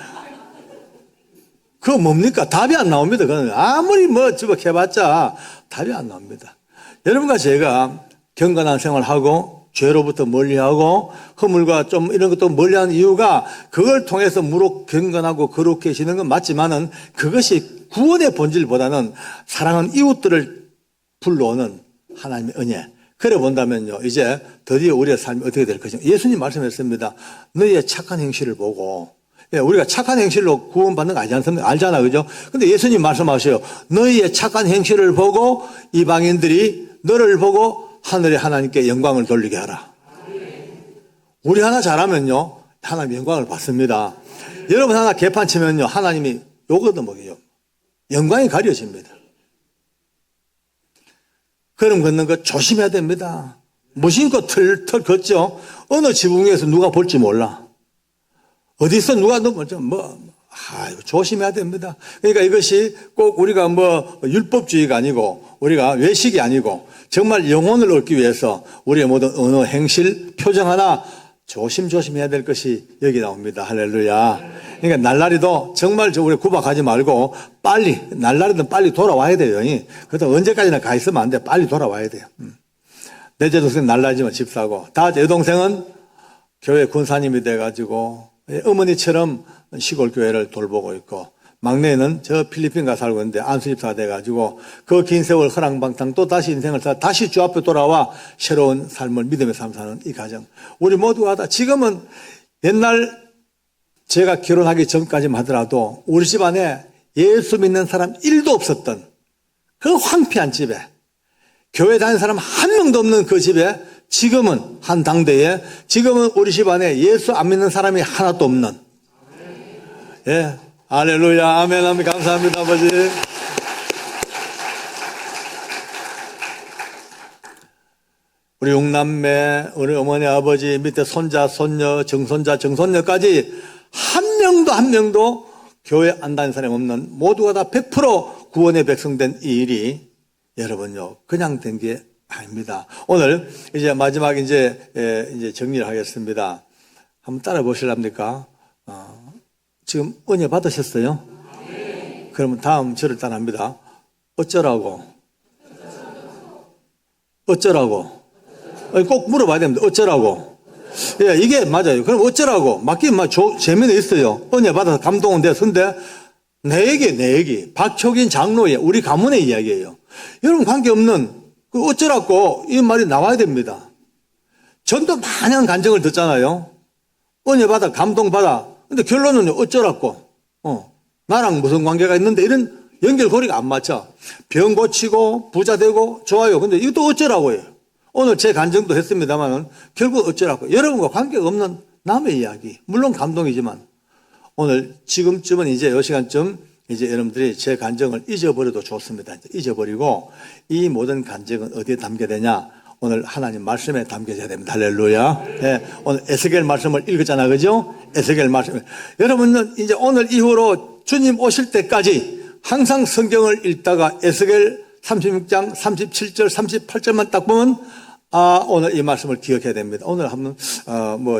그거 뭡니까? 답이 안 나옵니다. 그건 아무리 집어해봤자 답이 안 나옵니다. 여러분과 제가 경건한 생활하고 죄로부터 멀리하고 허물과 좀 이런 것도 멀리하는 이유가 그걸 통해서 무릇 경건하고 거룩해지는 건 맞지만은 그것이 구원의 본질보다는 사랑하는 이웃들을 불러오는 하나님의 은혜. 그래 본다면요, 이제 드디어 우리의 삶이 어떻게 될 것인가. 예수님 말씀했습니다. 너희의 착한 행실을 보고, 예, 우리가 착한 행실로 구원받는 거 알잖아, 그죠? 근데 예수님 말씀하셔요. 너희의 착한 행실을 보고 이방인들이 너를 보고 하늘의 하나님께 영광을 돌리게 하라. 우리 하나 잘하면요, 하나님 영광을 받습니다. 여러분 하나 개판 치면요, 하나님이 욕 얻어먹어요. 영광이 가려집니다. 걸음 걷는 거 조심해야 됩니다. 무심코 털 걷죠? 어느 지붕에서 누가 볼지 몰라. 어디서 누가 조심해야 됩니다. 그러니까 이것이 꼭 우리가 율법주의가 아니고 우리가 외식이 아니고 정말 영혼을 얻기 위해서 우리의 모든 언어, 행실, 표정 하나 조심해야 될 것이 여기 나옵니다. 할렐루야. 그러니까 날라리도 정말 우리 구박하지 말고 빨리, 날라리는 빨리 돌아와야 돼요. 그래서 언제까지나 가 있으면 안 돼. 빨리 돌아와야 돼요. 내 여동생 날라리지만 집사고, 다 여동생은 교회 군사님이 돼가지고 어머니처럼 시골 교회를 돌보고 있고, 막내는 저 필리핀 가 살고 있는데 안수집사가 돼가지고 그 긴 세월 허랑방탕 또 다시 인생을 살아 다시 주 앞에 돌아와 새로운 삶을 믿음의 삶 사는 이 가정. 우리 모두가 다 지금은 옛날 제가 결혼하기 전까지만 하더라도 우리 집안에 예수 믿는 사람 1도 없었던 그 황폐한 집에 교회 다니는 사람 한 명도 없는 그 집에 지금은 한 당대에 지금은 우리 집안에 예수 안 믿는 사람이 하나도 없는 예. 할렐루야, 아멘, 아멘, 감사합니다, 아버지. 우리 육남매, 우리 어머니, 아버지, 밑에 손자, 손녀, 정손자, 정손녀까지 한 명도 교회 안 다니는 사람이 없는 모두가 다 100% 구원의 백성된 이 일이 여러분요, 그냥 된 게 아닙니다. 오늘 이제 마지막 이제 정리를 하겠습니다. 한번 따라 보실랍니까? 지금 은혜 받으셨어요? 네. 그러면 다음 절을 따라합니다. 어쩌라고? 꼭 물어봐야 됩니다. 어쩌라고? 예, 이게 맞아요. 그럼 어쩌라고? 맞긴 재미는 있어요. 은혜 받아서 감동은 됐는데 내 얘기. 박효긴 장로의 우리 가문의 이야기예요. 여러분 관계없는 그 어쩌라고 이 말이 나와야 됩니다. 전도 많은 간증을 듣잖아요. 은혜 받아, 감동 받아. 근데 결론은 어쩌라고? 나랑 무슨 관계가 있는데 이런 연결고리가 안 맞춰. 병 고치고 부자 되고 좋아요. 근데 이것도 어쩌라고 해요. 오늘 제 간증도 했습니다만 결국 어쩌라고. 여러분과 관계가 없는 남의 이야기. 물론 감동이지만 오늘 지금쯤은 이제 이 시간쯤 이제 여러분들이 제 간증을 잊어버려도 좋습니다. 잊어버리고 이 모든 간증은 어디에 담겨야 되냐? 오늘 하나님 말씀에 담겨져야 됩니다. 할렐루야. 네, 오늘 에스겔 말씀을 읽었잖아, 그죠? 에스겔 말씀. 여러분은 이제 오늘 이후로 주님 오실 때까지 항상 성경을 읽다가 에스겔 36장 37절 38절만 딱 보면 오늘 이 말씀을 기억해야 됩니다. 오늘 한번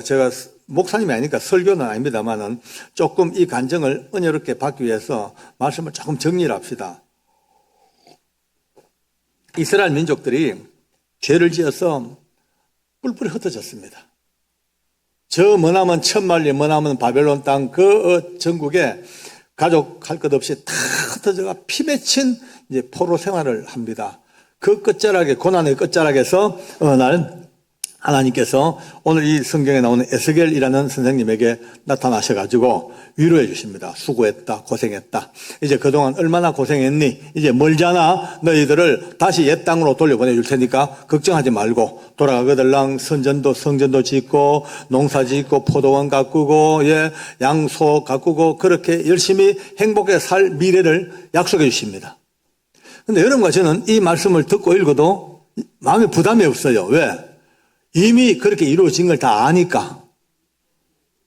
제가 목사님이 아니니까 설교는 아닙니다만은 조금 이 간증을 은혜롭게 받기 위해서 말씀을 조금 정리를 합시다. 이스라엘 민족들이 죄를 지어서 뿔뿔이 흩어졌습니다. 저 머나먼 천만리 머나먼 바벨론 땅 그 전국에 가족 할 것 없이 다 흩어져가 피 맺힌 이제 포로 생활을 합니다. 그 끝자락에 고난의 끝자락에서 어느 날 하나님께서 오늘 이 성경에 나오는 에스겔이라는 선생님에게 나타나셔가지고 위로해 주십니다. 수고했다, 고생했다. 이제 그동안 얼마나 고생했니? 이제 멀잖아. 너희들을 다시 옛 땅으로 돌려보내줄 테니까 걱정하지 말고 돌아가거들랑 성전도 짓고 농사 짓고 포도원 가꾸고 양소 가꾸고 그렇게 열심히 행복하게 살 미래를 약속해 주십니다. 근데 여러분과 저는 이 말씀을 듣고 읽어도 마음에 부담이 없어요. 왜? 이미 그렇게 이루어진 걸 다 아니까.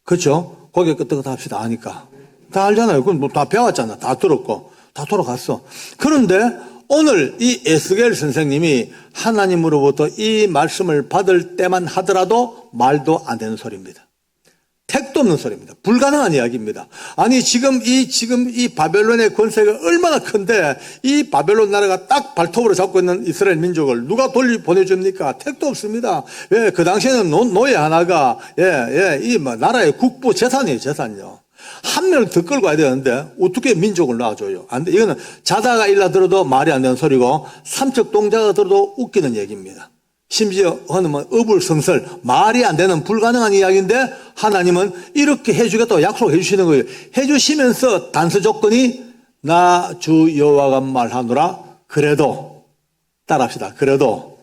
그렇죠? 고개 끄덕끄덕 합시다. 아니까. 다 알잖아요. 그건 뭐 다 배웠잖아. 다 들었고. 다 돌아갔어. 그런데 오늘 이 에스겔 선생님이 하나님으로부터 이 말씀을 받을 때만 하더라도 말도 안 되는 소리입니다. 택도 없는 소리입니다. 불가능한 이야기입니다. 아니 지금 이 바벨론의 권세가 얼마나 큰데 이 바벨론 나라가 딱 발톱으로 잡고 있는 이스라엘 민족을 누가 보내줍니까? 택도 없습니다. 왜? 그 당시에는 노예 하나가 이 나라의 국부 재산이요. 한 명을 더 끌고 와야 되는데 어떻게 민족을 놔줘요? 안 돼. 이거는 자다가 일라 들어도 말이 안 되는 소리고 삼척 동자가 들어도 웃기는 얘기입니다. 심지어 하나님은 어불성설 말이 안 되는 불가능한 이야기인데 하나님은 이렇게 해주겠다고 약속해 주시는 거예요. 해주시면서 단서 조건이 나 주 여호와가 말하노라. 그래도 따라합시다. 그래도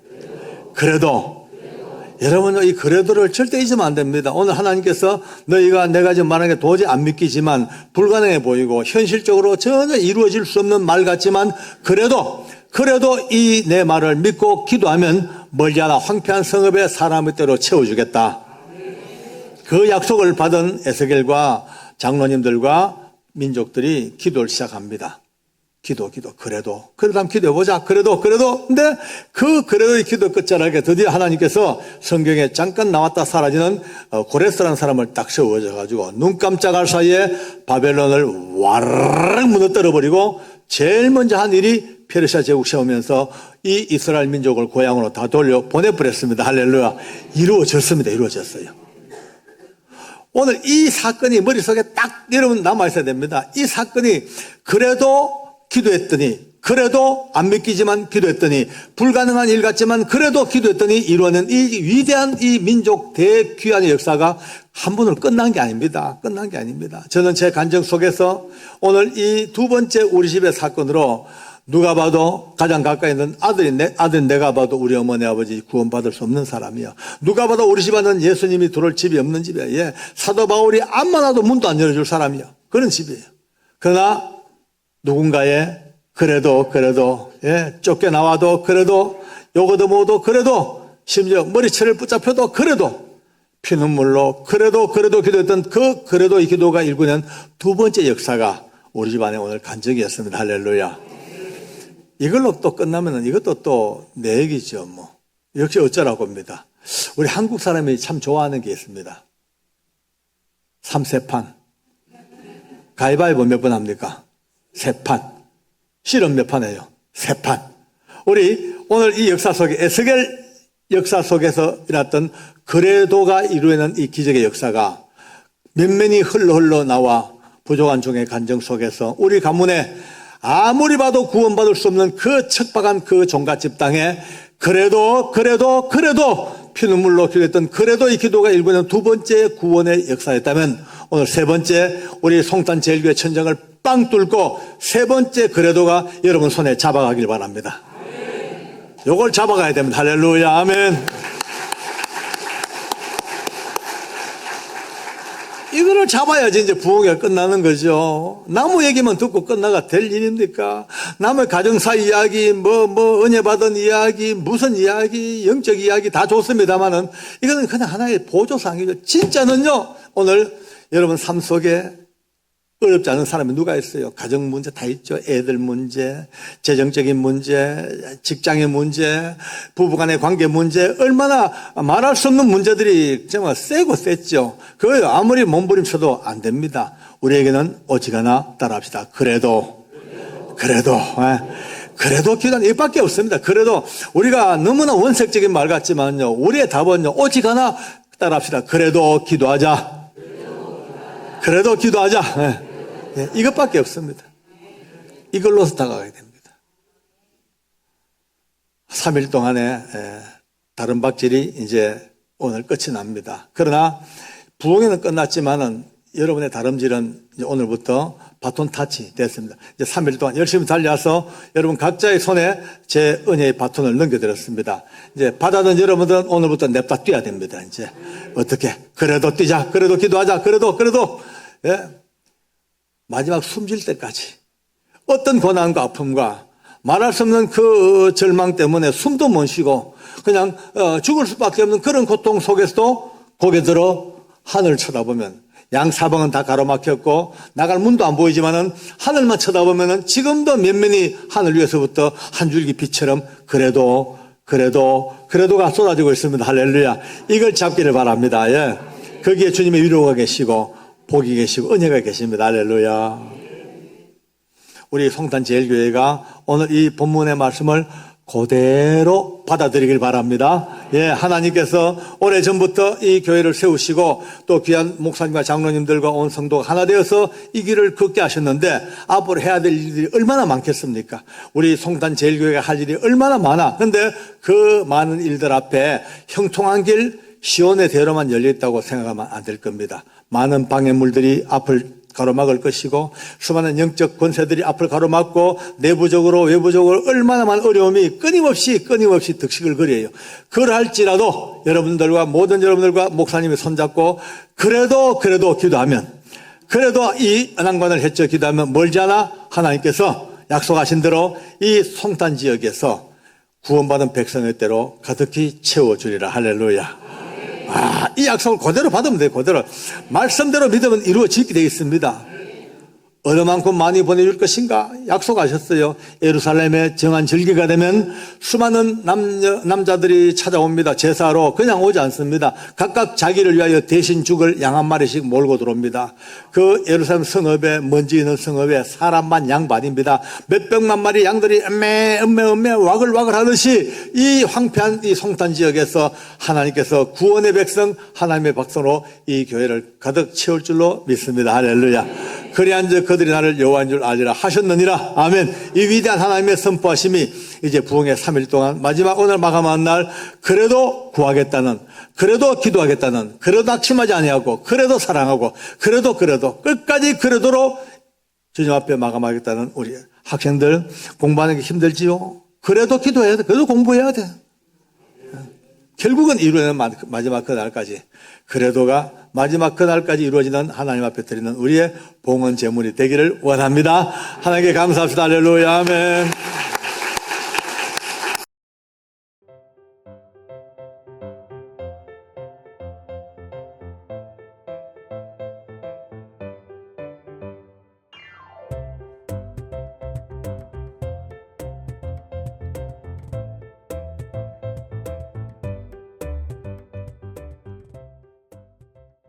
여러분 이 그래도를 절대 잊으면 안 됩니다. 오늘 하나님께서 너희가 내가 지금 말하는 게 도저히 안 믿기지만 불가능해 보이고 현실적으로 전혀 이루어질 수 없는 말 같지만 그래도 이 내 말을 믿고 기도하면 멀지 않아 황폐한 성읍에 사람의 때로 채워주겠다. 그 약속을 받은 에스겔과 장로님들과 민족들이 기도를 시작합니다. 기도. 그래도 한번 기도해보자. 그래도. 근데 그 그래도의 기도 끝자락에 드디어 하나님께서 성경에 잠깐 나왔다 사라지는 고레스라는 사람을 딱 세워져가지고 눈 깜짝할 사이에 바벨론을 와르르 무너뜨려버리고 제일 먼저 한 일이 페르시아 제국 세우면서 이 이스라엘 민족을 고향으로 다 돌려 보내버렸습니다. 할렐루야. 이루어졌어요. 오늘 이 사건이 머릿속에 딱 여러분 남아있어야 됩니다. 이 사건이 그래도 기도했더니, 그래도 안 믿기지만 기도했더니, 불가능한 일 같지만 그래도 기도했더니 이루어낸 이 위대한 이 민족 대귀환의 역사가 한 번으로 끝난 게 아닙니다. 끝난 게 아닙니다. 저는 제 간증 속에서 오늘 이 두 번째 우리 집의 사건으로 누가 봐도 가장 가까이 있는 아들 내가 봐도 우리 어머니 아버지 구원받을 수 없는 사람이야. 누가 봐도 우리 집안은 예수님이 들어올 집이 없는 집이야. 예. 사도 바울이 암만 와도 문도 안 열어줄 사람이야. 그런 집이에요. 그러나 누군가의 그래도 예, 쫓겨나와도 그래도 요거도 뭐도 그래도 심지어 머리채를 붙잡혀도 그래도 피눈물로 그래도 기도했던 그 그래도 이 기도가 일구는 두 번째 역사가 우리 집안에 오늘 간증이었습니다. 할렐루야. 이걸로 또 끝나면은 이것도 또 내 얘기죠. 뭐 역시 어쩌라고 합니다. 우리 한국 사람이 참 좋아하는 게 있습니다. 삼세판. 가위바위보 몇 번 합니까? 세 판. 실험 몇 판이에요? 세 판. 우리 오늘 이 역사 속에 에스겔 역사 속에서 일어났던 그래도가 이루어낸 이 기적의 역사가 면면이 흘러 나와 부족한 중의 간정 속에서 우리 가문에 아무리 봐도 구원받을 수 없는 그 척박한 그 종갓집 땅에 그래도 피눈물로 기도했던 그래도 이 기도가 일구는 두 번째 구원의 역사였다면 오늘 세 번째 우리 송탄 제일교회 천정을 빵 뚫고 세 번째 그래도가 여러분 손에 잡아가길 바랍니다. 요걸 잡아가야 됩니다. 할렐루야. 아멘. 이거를 잡아야지 이제 부흥회가 끝나는 거죠. 나무 얘기만 듣고 끝나가 될 일입니까? 남의 가정사 이야기, 은혜 받은 이야기, 무슨 이야기, 영적 이야기 다 좋습니다만은 이거는 그냥 하나의 보조상이죠. 진짜는요, 오늘 여러분 삶 속에 어렵지 않은 사람이 누가 있어요? 가정 문제 다 있죠. 애들 문제, 재정적인 문제, 직장의 문제, 부부간의 관계 문제, 얼마나 말할 수 없는 문제들이 정말 세고 셌죠. 그거 아무리 몸부림쳐도 안 됩니다. 우리에게는 오직하나 따라합시다. 그래도 기도는 이밖에 없습니다. 그래도 우리가 너무나 원색적인 말 같지만요. 우리의 답은요. 오직하나 따라합시다. 그래도 기도하자. 네, 이것밖에 없습니다. 이걸로서 다가가야 됩니다. 3일 동안에 다른 박질이 이제 오늘 끝이 납니다. 그러나 부흥회는 끝났지만은 여러분의 다름질은 이제 오늘부터 바톤 타치 됐습니다. 이제 3일 동안 열심히 달려와서 여러분 각자의 손에 제 은혜의 바톤을 넘겨드렸습니다. 이제 받아든 여러분들은 오늘부터 냅다 뛰어야 됩니다. 이제 어떻게? 그래도 뛰자. 그래도 기도하자. 그래도 예. 마지막 숨질 때까지 어떤 고난과 아픔과 말할 수 없는 그 절망 때문에 숨도 못 쉬고 그냥 죽을 수밖에 없는 그런 고통 속에서도 고개 들어 하늘 쳐다보면 양사방은 다 가로막혔고 나갈 문도 안 보이지만은 하늘만 쳐다보면은 지금도 면면이 하늘 위에서부터 한 줄기 빛처럼 그래도가 쏟아지고 있습니다. 할렐루야. 이걸 잡기를 바랍니다. 예. 거기에 주님의 위로가 계시고 복이 계시고 은혜가 계십니다. 할렐루야. 우리 송탄 제일교회가 오늘 이 본문의 말씀을 그대로 받아들이길 바랍니다. 예, 하나님께서 오래전부터 이 교회를 세우시고 또 귀한 목사님과 장로님들과 온 성도가 하나 되어서 이 길을 걷게 하셨는데 앞으로 해야 될 일들이 얼마나 많겠습니까? 우리 송탄 제일교회가 할 일이 얼마나 많아. 그런데 그 많은 일들 앞에 형통한 길 시온의 대로만 열려있다고 생각하면 안 될 겁니다. 많은 방해물들이 앞을 가로막을 것이고 수많은 영적 권세들이 앞을 가로막고 내부적으로 외부적으로 얼마나 많은 어려움이 끊임없이 득식을 거려요. 그럴지라도 여러분들과 모든 여러분들과 목사님이 손잡고 그래도 기도하면 그래도 이 난관을 헤쳐 기도하면 멀지 않아 하나님께서 약속하신 대로 이 송탄 지역에서 구원받은 백성의 때로 가득히 채워주리라. 할렐루야. 이 약속을 그대로 받으면 돼요. 그대로 말씀대로 믿으면 이루어지게 되어 있습니다. 얼마만큼 많이 보내줄 것인가 약속하셨어요. 예루살렘의 정한 절기가 되면 수많은 남자들이 찾아옵니다. 제사로 그냥 오지 않습니다. 각각 자기를 위하여 대신 죽을 양 한 마리씩 몰고 들어옵니다. 그 예루살렘 성읍에, 먼지 있는 성읍에 사람만 양 반입니다. 몇백만 마리 양들이 음메 와글와글 하듯이 이 황폐한 이 송탄 지역에서 하나님께서 구원의 백성, 하나님의 백성으로 이 교회를 가득 채울 줄로 믿습니다. 할렐루야. 그리한즉 그들이 나를 여호와인 줄 알리라 하셨느니라. 아멘. 이 위대한 하나님의 선포하심이 이제 부흥의 3일 동안 마지막 오늘 마감한 날 그래도 구하겠다는, 그래도 기도하겠다는, 그래도 낙심하지 아니하고, 그래도 사랑하고, 그래도 끝까지 그래도로 주님 앞에 마감하겠다는 우리 학생들, 공부하는 게 힘들지요? 그래도 기도해야 돼. 그래도 공부해야 돼. 결국은 이루어지는 마지막 그날까지, 그래도가 마지막 그날까지 이루어지는 하나님 앞에 드리는 우리의 봉헌 제물이 되기를 원합니다. 하나님께 감사합시다. 할렐루야. 아멘.